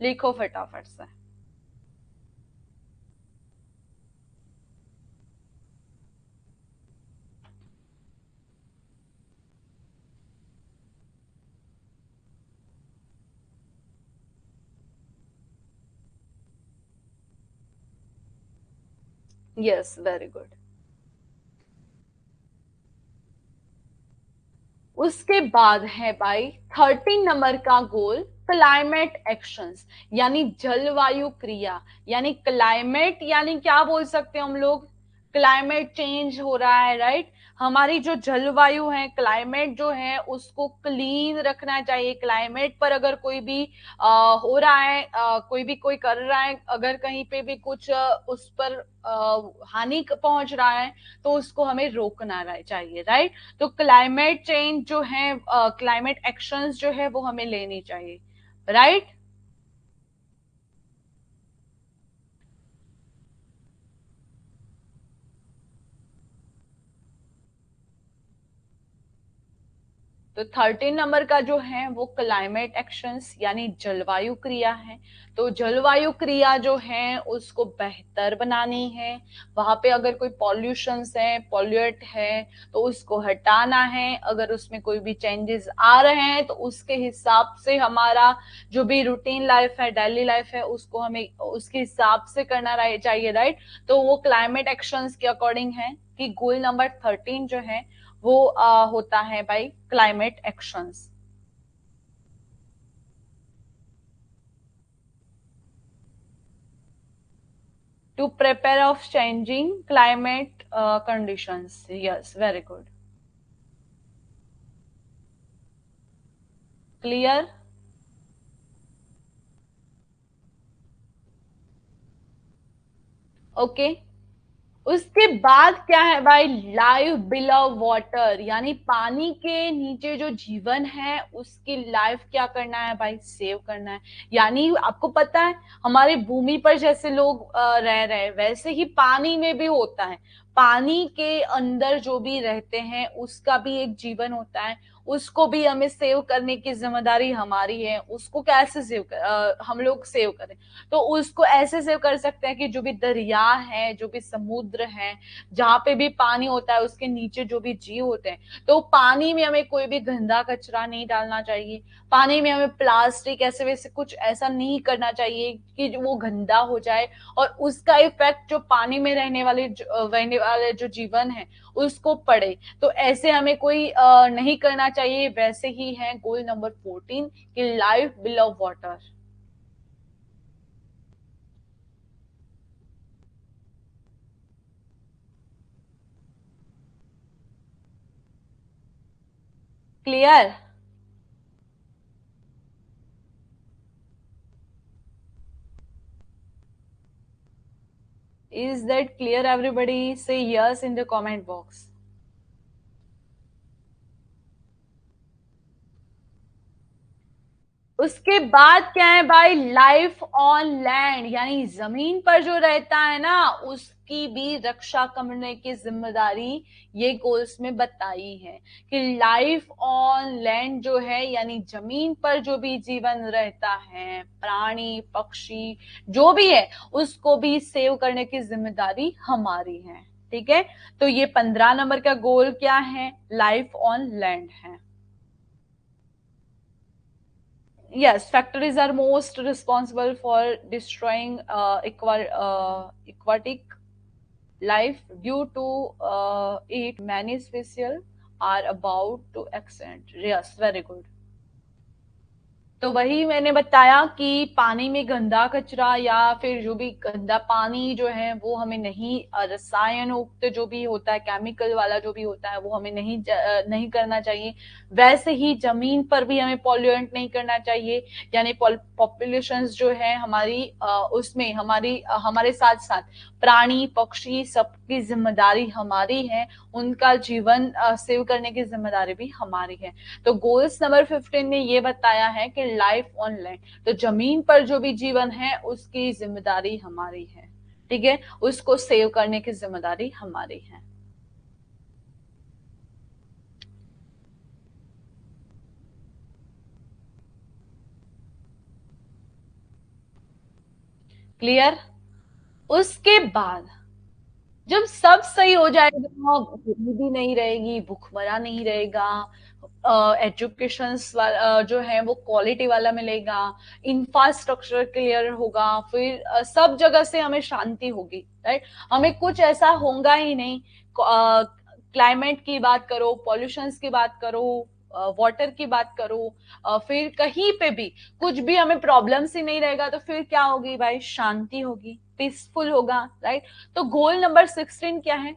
लिखो फटाफट से। Yes, very good. उसके बाद है भाई 13 नंबर का गोल, क्लाइमेट एक्शंस, यानी जलवायु क्रिया। यानी क्लाइमेट यानी क्या बोल सकते हैं हम लोग, क्लाइमेट चेंज हो रहा है, राइट। हमारी जो जलवायु है, क्लाइमेट जो है, उसको क्लीन रखना चाहिए। क्लाइमेट पर अगर कोई भी हो रहा है, कोई भी कोई कर रहा है, अगर कहीं पे भी कुछ उस पर हानि पहुंच रहा है, तो उसको हमें रोकना चाहिए, राइट। तो क्लाइमेट चेंज जो है, क्लाइमेट एक्शंस जो है वो हमें लेनी चाहिए, राइट। तो 13 नंबर का जो है वो क्लाइमेट एक्शंस यानी जलवायु क्रिया है। तो जलवायु क्रिया जो है उसको बेहतर बनानी है। वहां पे अगर कोई पॉल्यूशन है, पॉल्यूट है, तो उसको हटाना है। अगर उसमें कोई भी चेंजेस आ रहे हैं तो उसके हिसाब से हमारा जो भी रूटीन लाइफ है, डेली लाइफ है, उसको हमें उसके हिसाब से करना चाहिए, राइट। तो वो क्लाइमेट एक्शंस के अकॉर्डिंग है कि गोल नंबर 13 जो है वो होता है भाई climate actions. To prepare of changing climate conditions. Yes, very good. Clear? Okay. उसके बाद क्या है भाई, लाइफ बिलो वाटर, यानी पानी के नीचे जो जीवन है उसकी लाइफ क्या करना है भाई, सेव करना है। यानी आपको पता है हमारे भूमि पर जैसे लोग रह रहे हैं, वैसे ही पानी में भी होता है। पानी के अंदर जो भी रहते हैं उसका भी एक जीवन होता है। उसको भी हमें सेव करने की जिम्मेदारी हमारी है। उसको कैसे हम लोग सेव करें, तो उसको ऐसे सेव कर सकते हैं कि जो भी दरिया है, जो भी समुद्र है, जहां पे भी पानी होता है उसके नीचे जो भी जीव होते हैं, तो पानी में हमें कोई भी गंदा कचरा नहीं डालना चाहिए। पानी में हमें प्लास्टिक ऐसे वैसे कुछ ऐसा नहीं करना चाहिए कि जो वो गंदा हो जाए और उसका इफेक्ट जो पानी में रहने वाले जो जीवन है उसको पड़े। तो ऐसे हमें कोई नहीं करना चाहिए। वैसे ही है गोल नंबर 14 की life below water. Clear? Is that clear, everybody? Say yes in the comment box. उसके बाद क्या है भाई, लाइफ ऑन लैंड, यानी जमीन पर जो रहता है ना उसकी भी रक्षा करने की जिम्मेदारी ये गोल्स में बताई है कि लाइफ ऑन लैंड जो है यानी जमीन पर जो भी जीवन रहता है, प्राणी पक्षी जो भी है, उसको भी सेव करने की जिम्मेदारी हमारी है। ठीक है, तो ये 15 नंबर का गोल क्या है, लाइफ ऑन लैंड है। Yes, factories are most responsible for destroying aquatic life. Due to it, many species are about to extinct. Yes, very good. तो वही मैंने बताया कि पानी में गंदा कचरा या फिर जो भी गंदा पानी जो है वो हमें नहीं, रसायन युक्त जो भी होता है, केमिकल वाला जो भी होता है वो हमें नहीं करना चाहिए। वैसे ही जमीन पर भी हमें पॉल्यूएंट नहीं करना चाहिए, यानी पॉपुलेशन जो है हमारी उसमें हमारे साथ साथ प्राणी पक्षी सबकी जिम्मेदारी हमारी है, उनका जीवन सेव करने की जिम्मेदारी भी हमारी है। तो गोल्स नंबर 15 ने ये बताया है कि लाइफ ऑन लैंड, तो जमीन पर जो भी जीवन है उसकी जिम्मेदारी हमारी है। ठीक है, उसको सेव करने की जिम्मेदारी हमारी है। क्लियर? उसके बाद जब सब सही हो जाएगा, गरीबी नहीं रहेगी, भूखमरा नहीं रहेगा, एजुकेशन जो है वो क्वालिटी वाला मिलेगा, इंफ्रास्ट्रक्चर क्लियर होगा, फिर सब जगह से हमें शांति होगी, राइट? हमें कुछ ऐसा होगा ही नहीं। क्लाइमेट की बात करो, पॉल्यूशन की बात करो, वाटर की बात करो, फिर कहीं पे भी कुछ भी हमें प्रॉब्लम्स ही नहीं रहेगा, तो फिर क्या होगी भाई, शांति होगी, पीसफुल होगा, राइट? तो गोल नंबर 16 क्या है,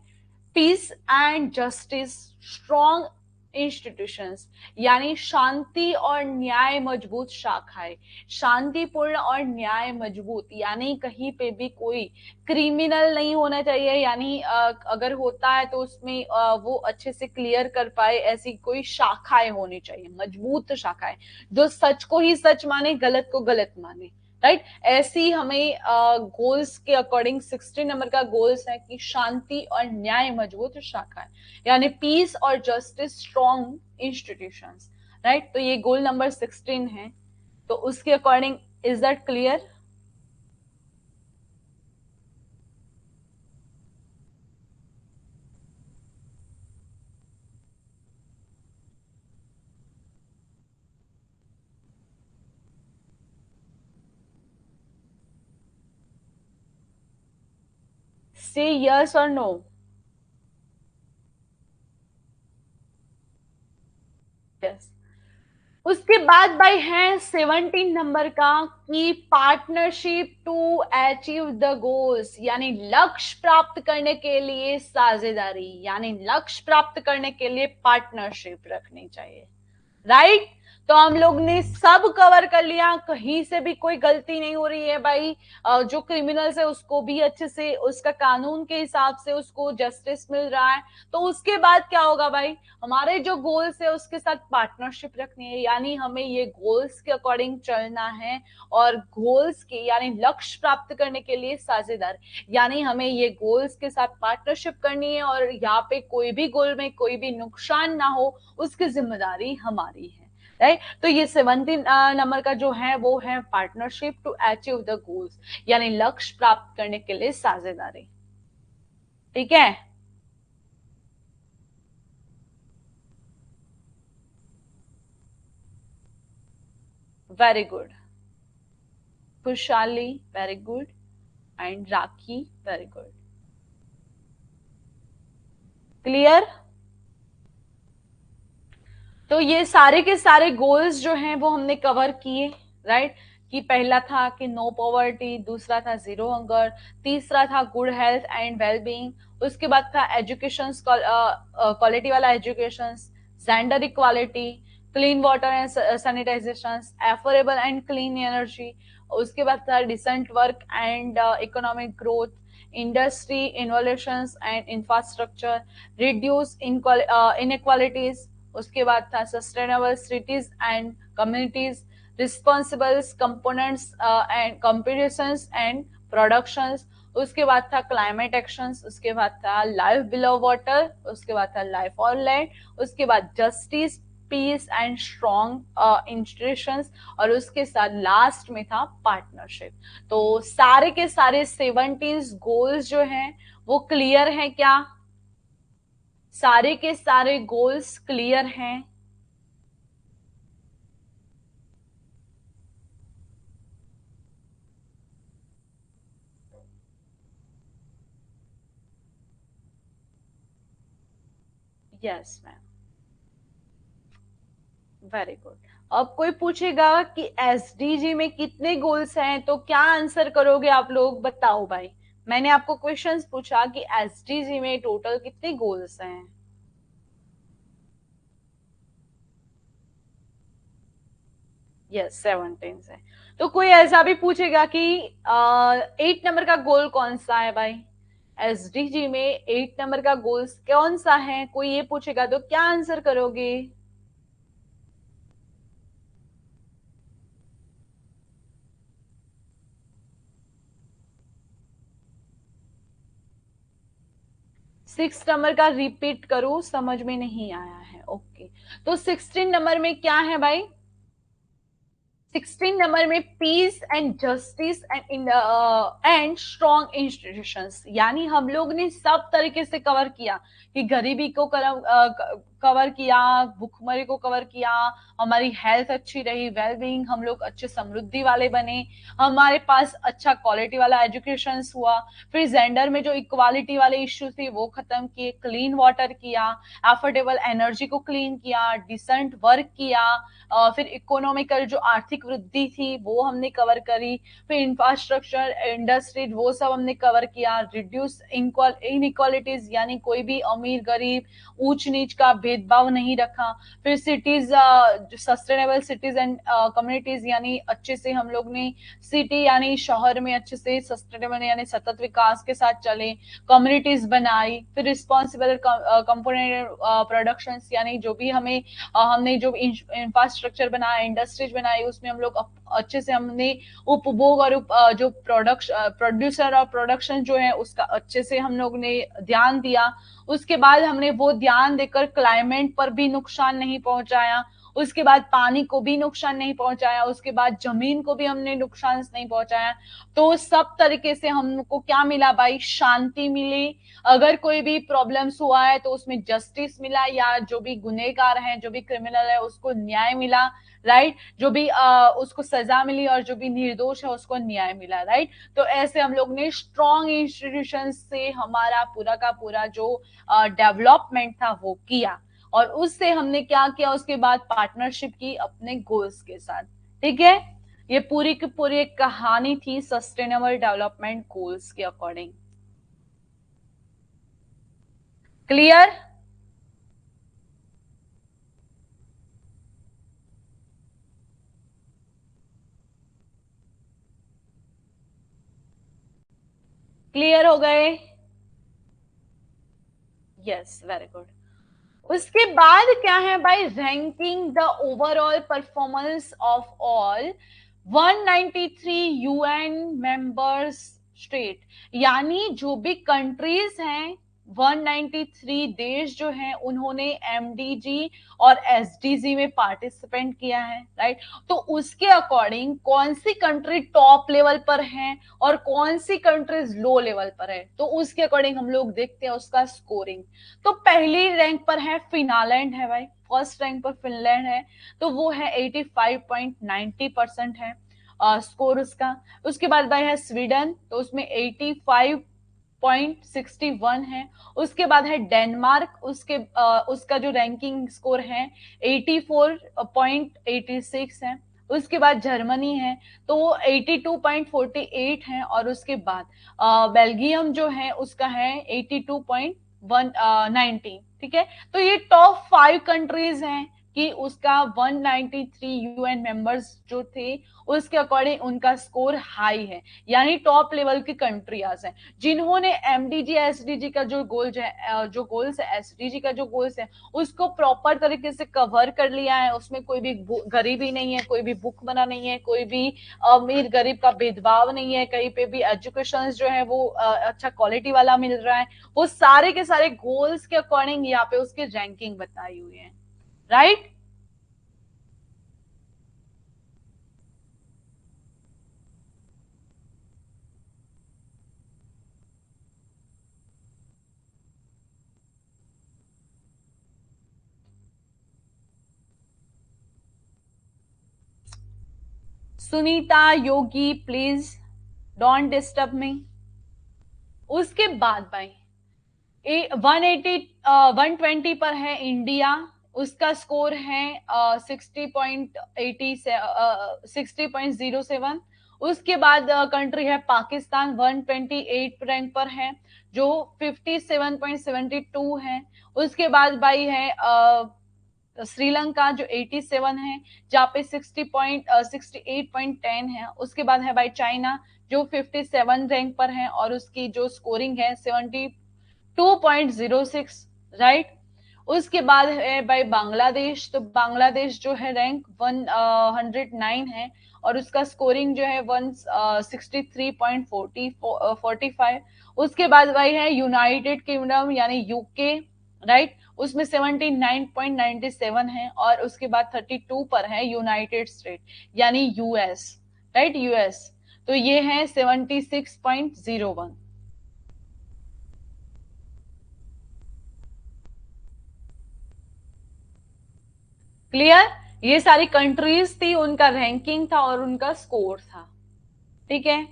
peace and justice strong institutions, यानी शांति और न्याय मजबूत शाखाएं। शांतिपूर्ण और न्याय मजबूत, यानी कहीं पे भी कोई क्रिमिनल नहीं होना चाहिए, यानी अगर होता है तो उसमें वो अच्छे से क्लियर कर पाए, ऐसी कोई शाखाएं होनी चाहिए, मजबूत शाखाएं, जो सच को ही सच माने, गलत को गलत माने, राइट? ऐसी हमें गोल्स के अकॉर्डिंग 16 नंबर का गोल्स है कि शांति और न्याय मजबूत शाखा है, यानी पीस और जस्टिस स्ट्रॉन्ग इंस्टीट्यूशंस, राइट? तो ये गोल नंबर 16 है। तो उसके अकॉर्डिंग इज दैट क्लियर? से यस और नो? यस। उसके बाद भाई है 17 नंबर का कि partnership to achieve the goals, यानी लक्ष्य प्राप्त करने के लिए साझेदारी, यानी लक्ष्य प्राप्त करने के लिए पार्टनरशिप रखनी चाहिए, राइट? तो हम लोग ने सब कवर कर लिया, कहीं से भी कोई गलती नहीं हो रही है भाई। जो क्रिमिनल्स है उसको भी अच्छे से उसका कानून के हिसाब से उसको जस्टिस मिल रहा है। तो उसके बाद क्या होगा भाई, हमारे जो गोल्स है उसके साथ पार्टनरशिप रखनी है, यानी हमें ये गोल्स के अकॉर्डिंग चलना है, और गोल्स के यानी लक्ष्य प्राप्त करने के लिए साझेदार, यानी हमें ये गोल्स के साथ पार्टनरशिप करनी है, और यहाँ पे कोई भी गोल में कोई भी नुकसान ना हो उसकी जिम्मेदारी हमारी है, राइट? तो ये 17 नंबर का जो है वो है partnership to achieve the goals, यानी लक्ष्य प्राप्त करने के लिए साझेदारी। ठीक है, वेरी गुड। खुशहाली, very good. And Rakhi, very good. Clear? तो ये सारे के सारे गोल्स जो हैं वो हमने कवर किए, राइट? कि पहला था कि नो पॉवर्टी, दूसरा था जीरो हंगर, तीसरा था गुड हेल्थ एंड वेलबींग, उसके बाद था एजुकेशन, क्वालिटी वाला education, gender equality, clean water and sanitization, affordable and clean energy, उसके बाद था decent work and economic growth, industry innovations and infrastructure, reduce inequalities, उसके बाद था sustainable cities and communities, responsibles, components and comparisons and productions, उसके बाद था climate actions, उसके बाद था लाइफ बिलो वाटर, उसके बाद था लाइफ ऑन लैंड, उसके बाद justice, peace and strong institutions, और उसके साथ लास्ट में था पार्टनरशिप। तो सारे के सारे 17 गोल्स जो हैं वो क्लियर हैं क्या? सारे के सारे गोल्स क्लियर हैं? Yes ma'am, very good. अब कोई पूछेगा कि एसडीजी में कितने गोल्स हैं, तो क्या आंसर करोगे आप लोग? बताओ भाई, मैंने आपको क्वेश्चंस पूछा कि एसडीजी में टोटल कितने गोल्स हैं? यस, 17 है। तो कोई ऐसा भी पूछेगा कि 8 नंबर का गोल कौन सा है भाई? एसडीजी में 8 नंबर का गोल कौन सा है, कोई ये पूछेगा तो क्या आंसर करोगे? 6 नंबर का रिपीट करो, समझ में नहीं आया है। ओके, तो 16 नंबर में क्या है भाई? 16 नंबर में peace and justice and strong institutions, यानी हम लोग ने सब तरीके से कवर किया कि गरीबी को कवर किया, भूखमरी को कवर किया, हमारी हेल्थ अच्छी रही, वेलबींग, हम लोग अच्छे समृद्धि वाले बने, हमारे पास अच्छा क्वालिटी वाला एजुकेशन हुआ, फिर जेंडर में जो इक्वालिटी वाले इश्यू थे वो खत्म किए, क्लीन वाटर किया, अफोर्डेबल एनर्जी को क्लीन किया, डिसेंट वर्क किया, फिर इकोनॉमिकल जो आर्थिक वृद्धि थी वो हमने कवर करी, फिर इंफ्रास्ट्रक्चर, इंडस्ट्री, वो सब हमने कवर किया, रिड्यूस इनइक्वालिटीज, यानी कोई भी अमीर गरीब ऊंच नीच का भेदभाव नहीं रखा, फिर cities, sustainable cities and communities, यानी अच्छे से हम लोग ने सिटी यानी शहर में अच्छे से सस्टेनेबल यानी सतत विकास के साथ चले, कम्युनिटीज बनाई, फिर रिस्पॉन्सिबल कंपोनेंट प्रोडक्शन, यानी जो भी हमें हमने जो इंफ्रास्ट्रक्चर बनाया, इंडस्ट्रीज बनाई, उसमें हम लोग अच्छे से हमने उपभोग और जो प्रोड्यूसर और प्रोडक्शन जो है उसका अच्छे से हम लोग ने ध्यान दिया। उसके बाद हमने वो ध्यान देकर क्लाइमेट पर भी नुकसान नहीं पहुंचाया, उसके बाद पानी को भी नुकसान नहीं पहुंचाया, उसके बाद जमीन को भी हमने नुकसान नहीं पहुंचाया। तो सब तरीके से हमको क्या मिला भाई? शांति मिली। अगर कोई भी प्रॉब्लम्स हुआ है तो उसमें जस्टिस मिला, या जो भी गुनहगार है, जो भी क्रिमिनल है, उसको न्याय मिला, राइट? जो भी उसको सजा मिली, और जो भी निर्दोष है उसको न्याय मिला, राइट? तो ऐसे हम लोग ने स्ट्रॉन्ग इंस्टीट्यूशन से हमारा पूरा का पूरा जो डेवलपमेंट था वो किया, और उससे हमने क्या किया? उसके बाद पार्टनरशिप की अपने गोल्स के साथ। ठीक है, ये पूरी की पूरी एक कहानी थी सस्टेनेबल डेवलपमेंट गोल्स के अकॉर्डिंग। क्लियर? क्लियर हो गए? Yes, very good. उसके बाद क्या है भाई? Ranking the overall performance of all 193 UN members state, यानी जो भी कंट्रीज हैं, 193 देश जो हैं उन्होंने एमडीजी और एसडीजी में पार्टिसिपेंट किया है, राइट? तो उसके अकॉर्डिंग कौन सी कंट्री टॉप लेवल पर है और कौन सी कंट्रीज लो लेवल पर है, तो उसके अकॉर्डिंग हम लोग देखते हैं उसका स्कोरिंग। तो पहली रैंक पर है फिनलैंड है भाई, फर्स्ट रैंक पर फिनलैंड है, तो वो है 85.90% है स्कोर उसका। उसके बाद भाई है स्वीडन, तो उसमें 85.61 है। उसके बाद है डेनमार्क, उसका जो रैंकिंग स्कोर है 84.86 है। उसके बाद जर्मनी है, तो वो 82.48 है, और उसके बाद बेल्जियम जो है उसका है 82.19। ठीक है, तो ये टॉप 5 कंट्रीज हैं, कि उसका 193 यूएन मेंबर्स जो थे उसके अकॉर्डिंग उनका स्कोर हाई है, यानी टॉप लेवल की कंट्रीज हैं जिन्होंने एमडीजी एसडीजी का जो गोल्स है, जो गोल्स है एसडीजी का जो गोल्स है उसको प्रॉपर तरीके से कवर कर लिया है। उसमें कोई भी गरीबी नहीं है, कोई भी भूख मरा नहीं है, कोई भी अमीर गरीब का भेदभाव नहीं है, कहीं पे भी एजुकेशन जो है वो अच्छा क्वालिटी वाला मिल रहा है। वो सारे के सारे गोल्स के अकॉर्डिंग यहाँ पे उसकी रैंकिंग बताई हुई है, right. Sunita Yogi please don't disturb me. उसके बाद भाई 180 120 पर है इंडिया, उसका स्कोर है 60.07। उसके बाद कंट्री है पाकिस्तान, 128 रैंक पर है जो 57.72 है। उसके बाद भाई है श्रीलंका जो 87 है, जहाँ पे 68.10 है। उसके बाद है भाई चाइना जो 57 रैंक पर है और उसकी जो स्कोरिंग है 2.06, राइट। उसके बाद है भाई बांग्लादेश, तो बांग्लादेश जो है रैंक 109 है और उसका स्कोरिंग जो है 163.45। उसके बाद भाई है यूनाइटेड किंगडम यानी यूके, राइट, उसमें 79.97 है। और उसके बाद 32 पर है यूनाइटेड स्टेट यानी यूएस, राइट, यूएस, तो ये है 76.01। क्लियर। ये सारी कंट्रीज थी, उनका रैंकिंग था और उनका स्कोर था, ठीक है।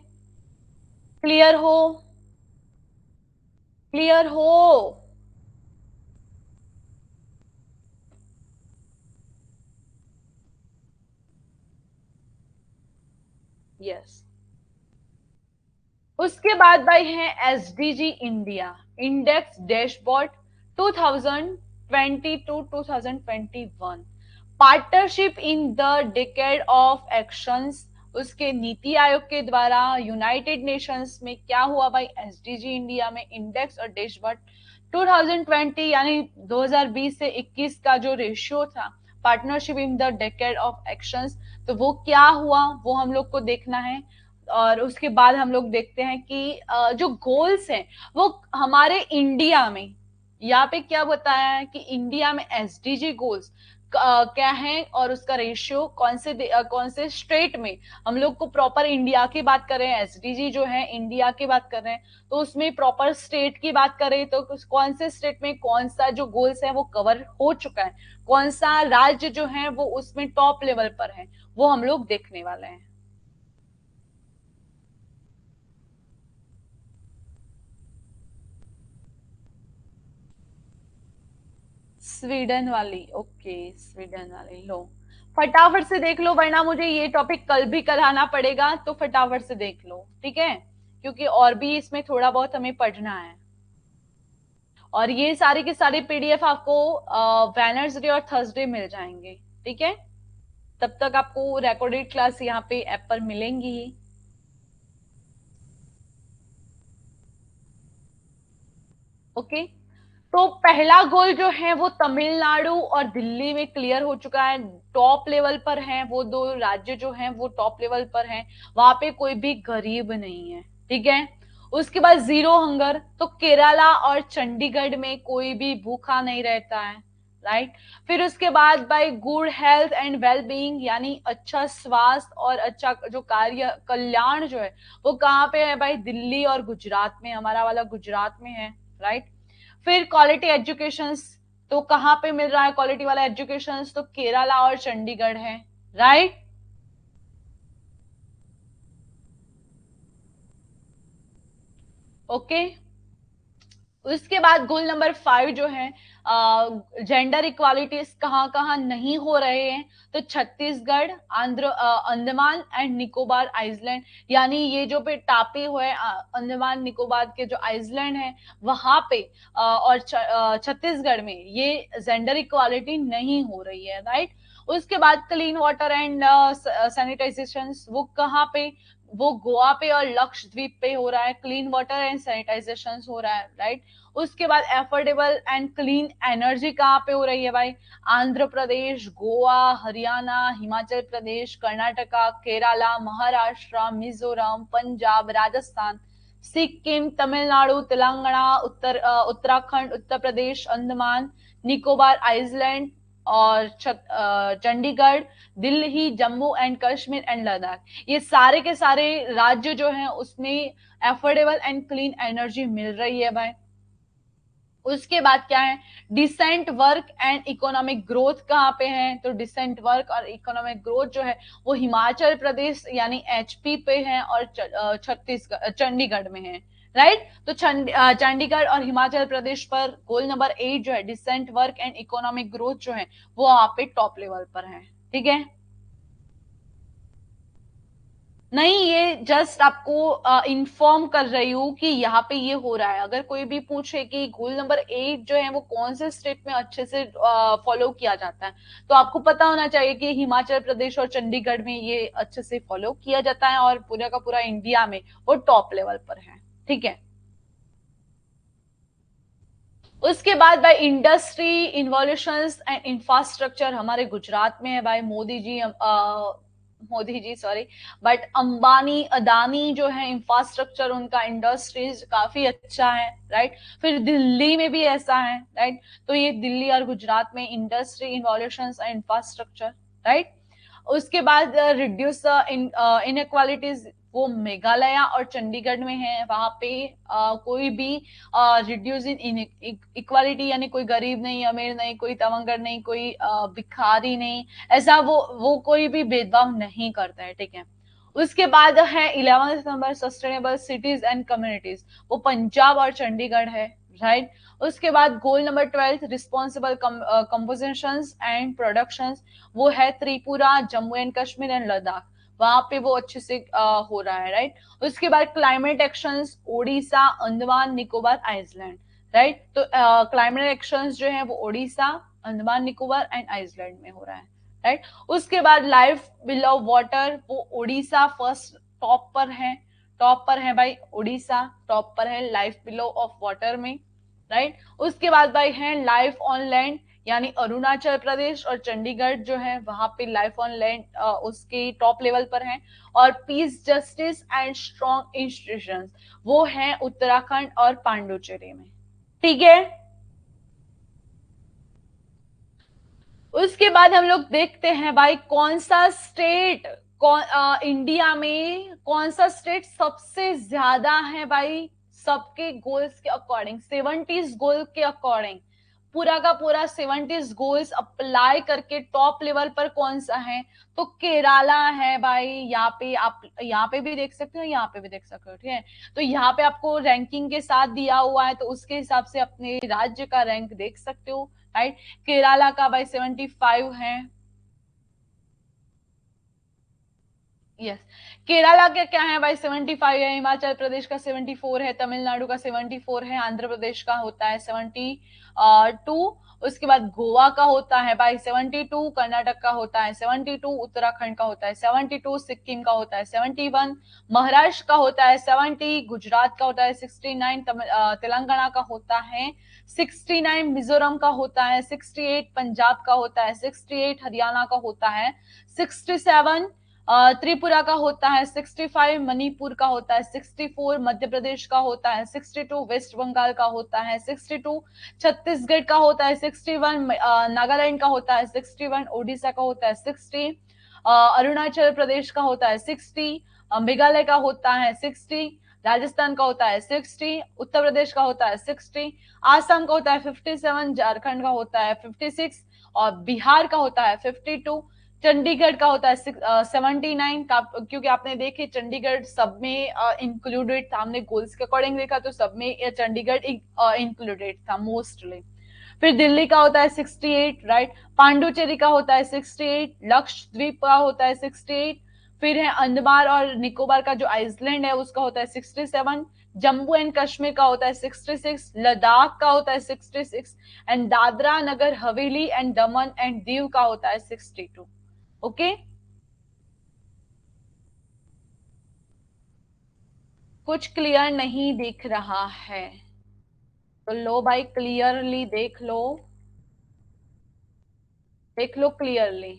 क्लियर हो, क्लियर हो। यस। उसके बाद भाई है SDG India index dashboard 2020 to 2021, partnership in the decade of actions. उसके नीति आयोग के द्वारा यूनाइटेड नेशंस में क्या हुआ भाई, एसडीजी इंडिया में इंडेक्स और डैशबोर्ड 2020 यानी 2020 से 21 का जो रेशियो था partnership in the decade of actions, तो वो क्या हुआ वो हम लोग को देखना है। और उसके बाद हम लोग देखते हैं कि जो गोल्स हैं वो हमारे इंडिया में, यहाँ पे क्या बताया है कि इंडिया में एसडीजी गोल्स क्या है और उसका रेशियो कौन से स्टेट में, हम लोग को प्रॉपर इंडिया की बात करें, एसडीजी जो है इंडिया की बात कर रहे हैं, तो उसमें प्रॉपर स्टेट की बात करें तो कौन से स्टेट में कौन सा जो गोल्स है वो कवर हो चुका है, कौन सा राज्य जो है वो उसमें टॉप लेवल पर है, वो हम लोग देखने वाले हैं। स्वीडन वाली, ओके, स्वीडन वाली लो, फटाफट से देख लो वरना मुझे ये टॉपिक कल भी कराना पड़ेगा, तो फटाफट से देख लो, ठीक है, क्योंकि और भी इसमें थोड़ा बहुत हमें पढ़ना है। और ये सारे के सारे पीडीएफ आपको वेनसडे और थर्सडे मिल जाएंगे, ठीक है। तब तक आपको रिकॉर्डेड क्लास यहाँ पे ऐप पर मिलेंगी ही। ओके, तो पहला गोल जो है वो तमिलनाडु और दिल्ली में क्लियर हो चुका है, टॉप लेवल पर है वो दो राज्य जो हैं वो टॉप लेवल पर हैं, वहां पे कोई भी गरीब नहीं है, ठीक है। उसके बाद जीरो हंगर, तो केरला और चंडीगढ़ में कोई भी भूखा नहीं रहता है, राइट। फिर उसके बाद भाई good health and well being यानी अच्छा स्वास्थ्य और अच्छा जो कार्य कल्याण जो है वो कहाँ पे है भाई, दिल्ली और गुजरात में, हमारा वाला गुजरात में है, राइट। फिर क्वालिटी एजुकेशन, तो कहाँ पे मिल रहा है क्वालिटी वाला एजुकेशन, तो केरला और चंडीगढ़ है, राइट। ओके, उसके बाद गोल नंबर 5 जो है, जेंडर इक्वालिटीज कहाँ कहाँ नहीं हो रहे हैं, तो छत्तीसगढ़, अंडमान एंड निकोबार आइसलैंड, यानी ये जो पे टापे हुए अंडमान निकोबार के जो आइसलैंड है वहां पे और छत्तीसगढ़ में ये जेंडर इक्वालिटी नहीं हो रही है, राइट। उसके बाद क्लीन वाटर एंड सैनिटाइजेशन, वो कहाँ पे, वो गोवा पे और लक्षद्वीप पे हो रहा है, क्लीन वाटर एंड सैनिटाइजेशन हो रहा है, राइट। उसके बाद एफोर्डेबल एंड क्लीन एनर्जी कहाँ पे हो रही है भाई, आंध्र प्रदेश, गोवा, हरियाणा, हिमाचल प्रदेश, कर्नाटका, केरला, महाराष्ट्र, मिजोरम, पंजाब, राजस्थान, सिक्किम, तमिलनाडु, तेलंगाना, उत्तराखंड, उत्तर प्रदेश, अंडमान निकोबार आइसलैंड और चंडीगढ़, दिल्ली, जम्मू एंड कश्मीर एंड लद्दाख, ये सारे के सारे राज्य जो हैं उसमें एफोर्डेबल एंड क्लीन एनर्जी मिल रही है भाई। उसके बाद क्या है, decent work and economic growth कहाँ पे है, तो डिसेंट वर्क और इकोनॉमिक ग्रोथ जो है वो हिमाचल प्रदेश यानी एचपी पे है और छत्तीसगढ़ चंडीगढ़ में है, राइट। तो चंडीगढ़ और हिमाचल प्रदेश पर गोल नंबर 8 जो है decent work and economic growth जो है वो वहां पे टॉप लेवल पर है, ठीक है। नहीं, ये जस्ट आपको इन्फॉर्म कर रही हूँ कि यहाँ पे ये हो रहा है। अगर कोई भी पूछे कि गोल नंबर 8 जो है वो कौन से स्टेट में अच्छे से फॉलो किया जाता है, तो आपको पता होना चाहिए कि हिमाचल प्रदेश और चंडीगढ़ में ये अच्छे से फॉलो किया जाता है और पूरा का पूरा इंडिया में वो टॉप लेवल पर है, ठीक है। उसके बाद भाई इंडस्ट्री इन्वोल्यूशंस एंड इंफ्रास्ट्रक्चर हमारे गुजरात में है भाई, मोदी जी सॉरी, बट अंबानी अदानी जो है इंफ्रास्ट्रक्चर उनका इंडस्ट्रीज काफी अच्छा है, राइट। फिर दिल्ली में भी ऐसा है, राइट। तो ये दिल्ली और गुजरात में इंडस्ट्री इन्वोल्यूशंस एंड इंफ्रास्ट्रक्चर, राइट। उसके बाद रिड्यूस इनक्वालिटीज, वो मेघालय और चंडीगढ़ में है, वहां पे कोई भी रिड्यूस इन इक्वालिटी, यानी कोई गरीब नहीं, अमीर नहीं, कोई तवंगर नहीं, कोई भिखारी नहीं, ऐसा वो कोई भी भेदभाव नहीं करता है, ठीक है। उसके बाद है 11 number sustainable cities and communities, वो पंजाब और चंडीगढ़ है, राइट। उसके बाद goal number 12 responsible composition and production, वो है त्रिपुरा, जम्मू एंड कश्मीर एंड लद्दाख, वहां पे वो अच्छे से हो रहा है, राइट। उसके बाद climate actions Odisha, Andaman Nicobar island, right. तो क्लाइमेट एक्शंस जो है वो ओडिशा, अंडमान निकोबार एंड आइसलैंड में हो रहा है, राइट। उसके बाद लाइफ बिलो वाटर, वो ओडिशा फर्स्ट टॉप पर है भाई, ओडिशा टॉप पर है लाइफ बिलो ऑफ वाटर में, राइट। उसके बाद भाई है लाइफ ऑन लैंड, यानी अरुणाचल प्रदेश और चंडीगढ़ जो है वहां पे लाइफ ऑन लैंड उसके टॉप लेवल पर है। और peace, justice and strong institutions, वो है उत्तराखंड और पांडुचेरी में, ठीक है। उसके बाद हम लोग देखते हैं भाई कौन सा स्टेट, इंडिया में कौन सा स्टेट सबसे ज्यादा है भाई, सबके गोल्स के अकॉर्डिंग, 70 गोल के अकॉर्डिंग, पूरा का पूरा 70 गोल्स अप्लाई करके टॉप लेवल पर कौन सा है, तो केरला है भाई। यहाँ पे आप यहाँ पे भी देख सकते हो, यहाँ पे भी देख सकते हो, ठीक है। तो यहाँ पे आपको रैंकिंग के साथ दिया हुआ है, तो उसके हिसाब से अपने राज्य का रैंक देख सकते हो, राइट। केरला का भाई 75 है, यस। केरला के क्या है भाई, 75 है, हिमाचल प्रदेश का 74 है, तमिलनाडु का 74 है, आंध्र प्रदेश का होता है 72, उसके बाद गोवा का होता है भाई 72, कर्नाटक का होता है 72, उत्तराखंड का होता है 72, सिक्किम का होता है 71, महाराष्ट्र का होता है 70, गुजरात का होता है 69, तेलंगाना का होता है 69, मिजोरम का होता है 68, पंजाब का होता है 68, हरियाणा का होता है 67, त्रिपुरा का होता है 65, मणिपुर का होता है 64, मध्य प्रदेश का होता है 62, वेस्ट बंगाल का होता है 62, छत्तीसगढ़ का होता है 61, नागालैंड का होता है 61, ओडिशा का होता है 60, अरुणाचल प्रदेश का होता है 60, मेघालय का होता है 60, राजस्थान का होता है 60, उत्तर प्रदेश का होता है 60, आसाम का होता है 57, झारखंड का होता है 56 और बिहार का होता है 52, चंडीगढ़ का होता है 79 का, क्योंकि आपने देखे चंडीगढ़ सब में इंक्लूडेड था, हमने गोल्स के अकॉर्डिंग देखा तो सब में चंडीगढ़ इंक्लूडेड था मोस्टली। फिर दिल्ली का होता है 68, राइट। पांडुचेरी का होता है 68, लक्षद्वीप का होता है 68, फिर है अंडमान और निकोबार का जो आइसलैंड है उसका होता है 67, जम्मू एंड कश्मीर का होता है 66, लद्दाख का होता है 66, and Dadra Nagar Haveli and Daman and Diu का होता है 62। ओके, कुछ क्लियर नहीं दिख रहा है तो लो भाई, क्लियरली देख लो, देख लो clearly.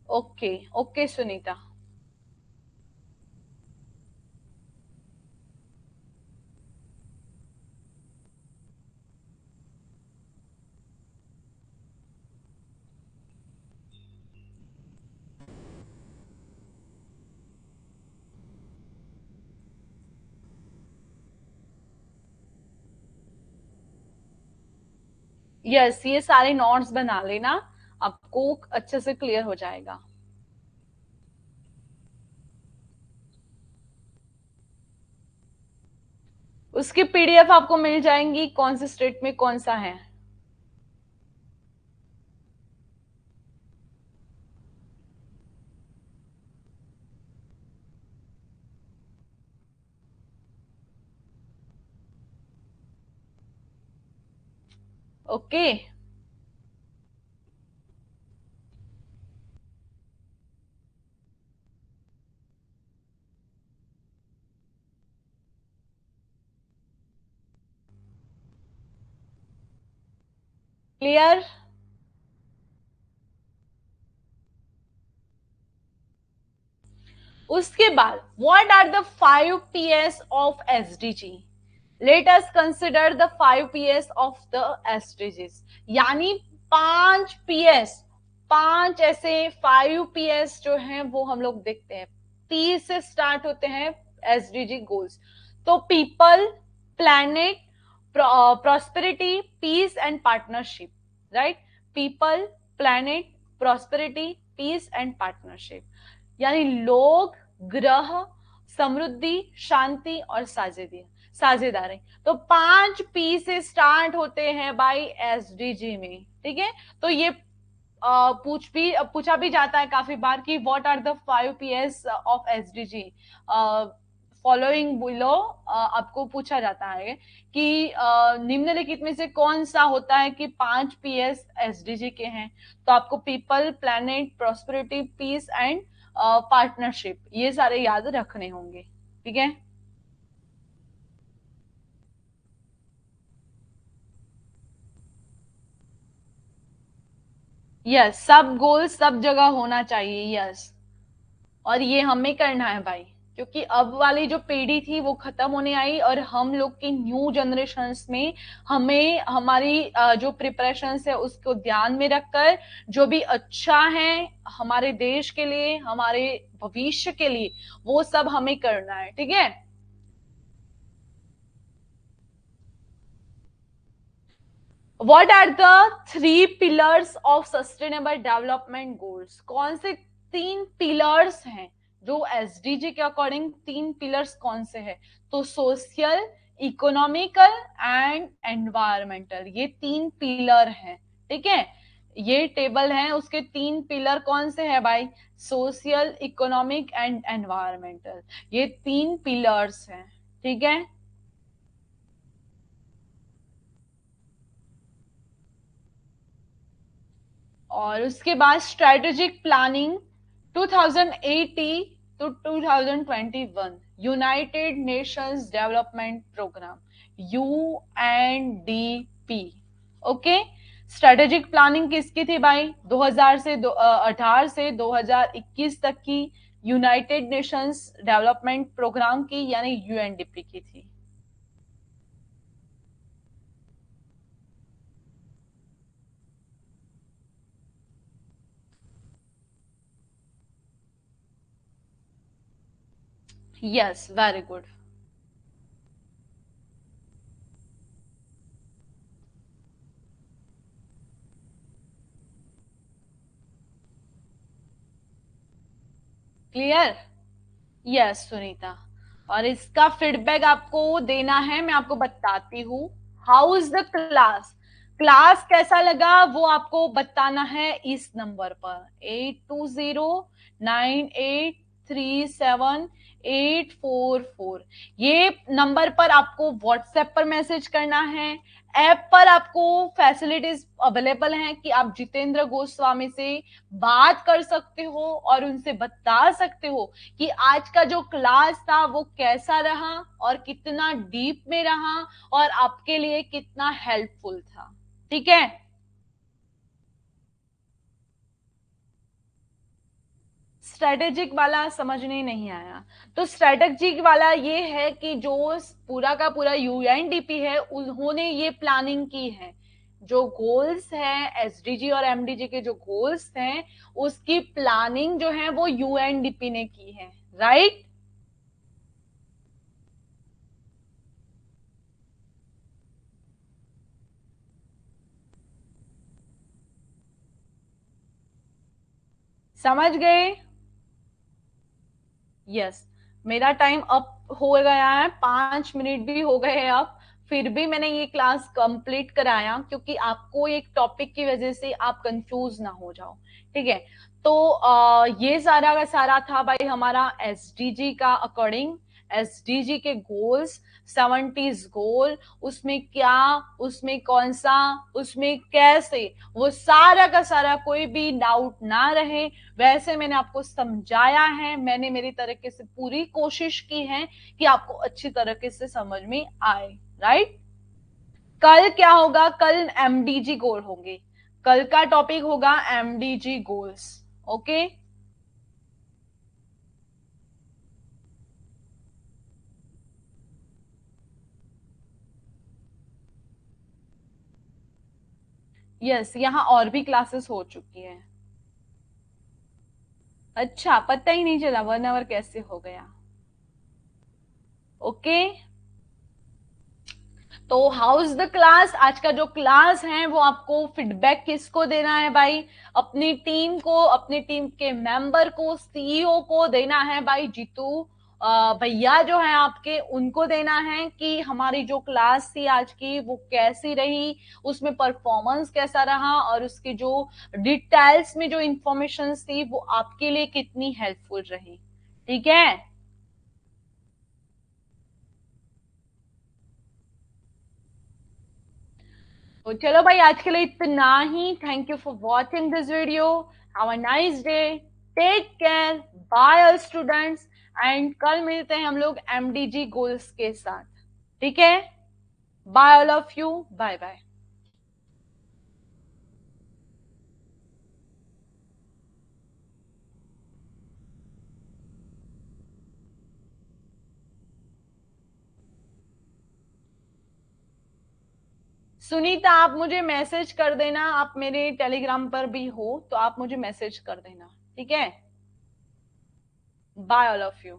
Okay okay Sunita. Yes, ये सारे नोट्स बना लेना, आपको अच्छे से क्लियर हो जाएगा। उसकी पीडीएफ आपको मिल जाएंगी, कौन से स्टेट में कौन सा है। Okay, clear. उसके बाद what are the 5 Ps of SDG. Let us consider the 5 Ps of the SDGs, यानी 5 Ps, 5 ऐसे 5 Ps जो हैं वो हम लोग देखते हैं, पी से स्टार्ट होते हैं एसडीजी गोल्स। तो people, planet, prosperity, peace and partnership, right. People, planet, prosperity, peace and partnership, यानी लोग, ग्रह, समृद्धि, शांति और साझेदारी। तो 5 P से स्टार्ट होते हैं बाई एसडीजी में, ठीक है। तो ये पूछा भी जाता है काफी बार कि what are the 5 Ps of SDG following below. आपको पूछा जाता है कि निम्नलिखित में से कौन सा होता है कि 5 Ps एसडीजी के हैं। तो आपको people, planet, prosperity, peace and partnership, ये सारे याद रखने होंगे, ठीक है। यस, सब गोल सब जगह होना चाहिए, यस। और ये हमें करना है भाई, क्योंकि अब वाली जो पीढ़ी थी वो खत्म होने आई और हम लोग की न्यू जनरेशन्स में हमें हमारी जो प्रिपरेशन है उसको ध्यान में रखकर जो भी अच्छा है हमारे देश के लिए, हमारे भविष्य के लिए, वो सब हमें करना है, ठीक है। What are the 3 pillars of sustainable development goals? कौन से 3 पिलर्स हैं जो एसडीजी के अकॉर्डिंग 3 पिलर्स कौन से हैं? तो सोशल, इकोनॉमिकल एंड एनवायरमेंटल, ये 3 पिलर हैं, ठीक है। ये टेबल है, उसके 3 पिलर कौन से हैं भाई? सोशल, इकोनॉमिक एंड एनवायरमेंटल, ये 3 पिलर्स हैं, ठीक है। और उसके बाद strategic planning 2080 to 2021, United Nations Development Programme, UNDP. Okay, strategic planning किसकी थी भाई? 2000 से 18 से 2021 तक की यूनाइटेड नेशंस डेवलपमेंट प्रोग्राम की, यानी यूएनडीपी की थी। Yes, very good. Clear? Yes Sunita. और इसका फीडबैक आपको देना है, मैं आपको बताती हूँ। How is the class, class कैसा लगा वो आपको बताना है इस नंबर पर 8209837844। ये नंबर पर आपको व्हाट्सएप पर मैसेज करना है। ऐप पर आपको फैसिलिटीज अवेलेबल हैं कि आप जितेंद्र गोस्वामी से बात कर सकते हो और उनसे बता सकते हो कि आज का जो क्लास था वो कैसा रहा और कितना डीप में रहा और आपके लिए कितना हेल्पफुल था। ठीक है? स्ट्रेटेजिक वाला समझने नहीं आया। तो स्ट्रेटेजिक वाला ये है कि जो पूरा का पूरा यूएनडीपी है उन्होंने ये प्लानिंग की है। जो गोल्स हैं एसडीजी और एमडीजी के जो गोल्स हैं उसकी प्लानिंग जो है वो यूएनडीपी ने की है। राइट? समझ गए? यस। मेरा टाइम अप हो गया है, 5 मिनट भी हो गए हैं अब। फिर भी मैंने ये क्लास कंप्लीट कराया क्योंकि आपको एक टॉपिक की वजह से आप कंफ्यूज ना हो जाओ। ठीक है? तो ये सारा का सारा था भाई हमारा एसडीजी का अकॉर्डिंग। एसडीजी के गोल्स, 70s गोल, उसमें क्या, उसमें कौन सा, उसमें कैसे, वो सारा का सारा कोई भी डाउट ना रहे वैसे मैंने आपको समझाया है। मैंने मेरी तरीके से पूरी कोशिश की है कि आपको अच्छी तरीके से समझ में आए। राइट? कल क्या होगा? कल एमडीजी गोल होंगे। कल का टॉपिक होगा एमडीजी गोल्स। ओके? यस, यहाँ और भी क्लासेस हो चुकी है। अच्छा, पता ही नहीं चला 1 आवर कैसे हो गया। ओके? तो हाउस द क्लास, आज का जो क्लास है वो आपको फीडबैक किसको देना है भाई? अपनी टीम को, अपनी टीम के मेंबर को, सीईओ को देना है भाई। जीतू भैया जो है आपके, उनको देना है कि हमारी जो क्लास थी आज की वो कैसी रही, उसमें परफॉर्मेंस कैसा रहा और उसकी जो डिटेल्स में जो इंफॉर्मेशन थी वो आपके लिए कितनी हेल्पफुल रही। ठीक है? तो चलो भाई आज के लिए इतना ही। Thank you for watching this video. Have a nice day. Take care. Bye students. And कल मिलते हैं हम लोग एमडीजी गोल्स के साथ। ठीक है? Bye all of you. Bye bye. Sunita आप मुझे मैसेज कर देना, आप मेरे टेलीग्राम पर भी हो तो आप मुझे मैसेज कर देना। ठीक है? Bye all of you.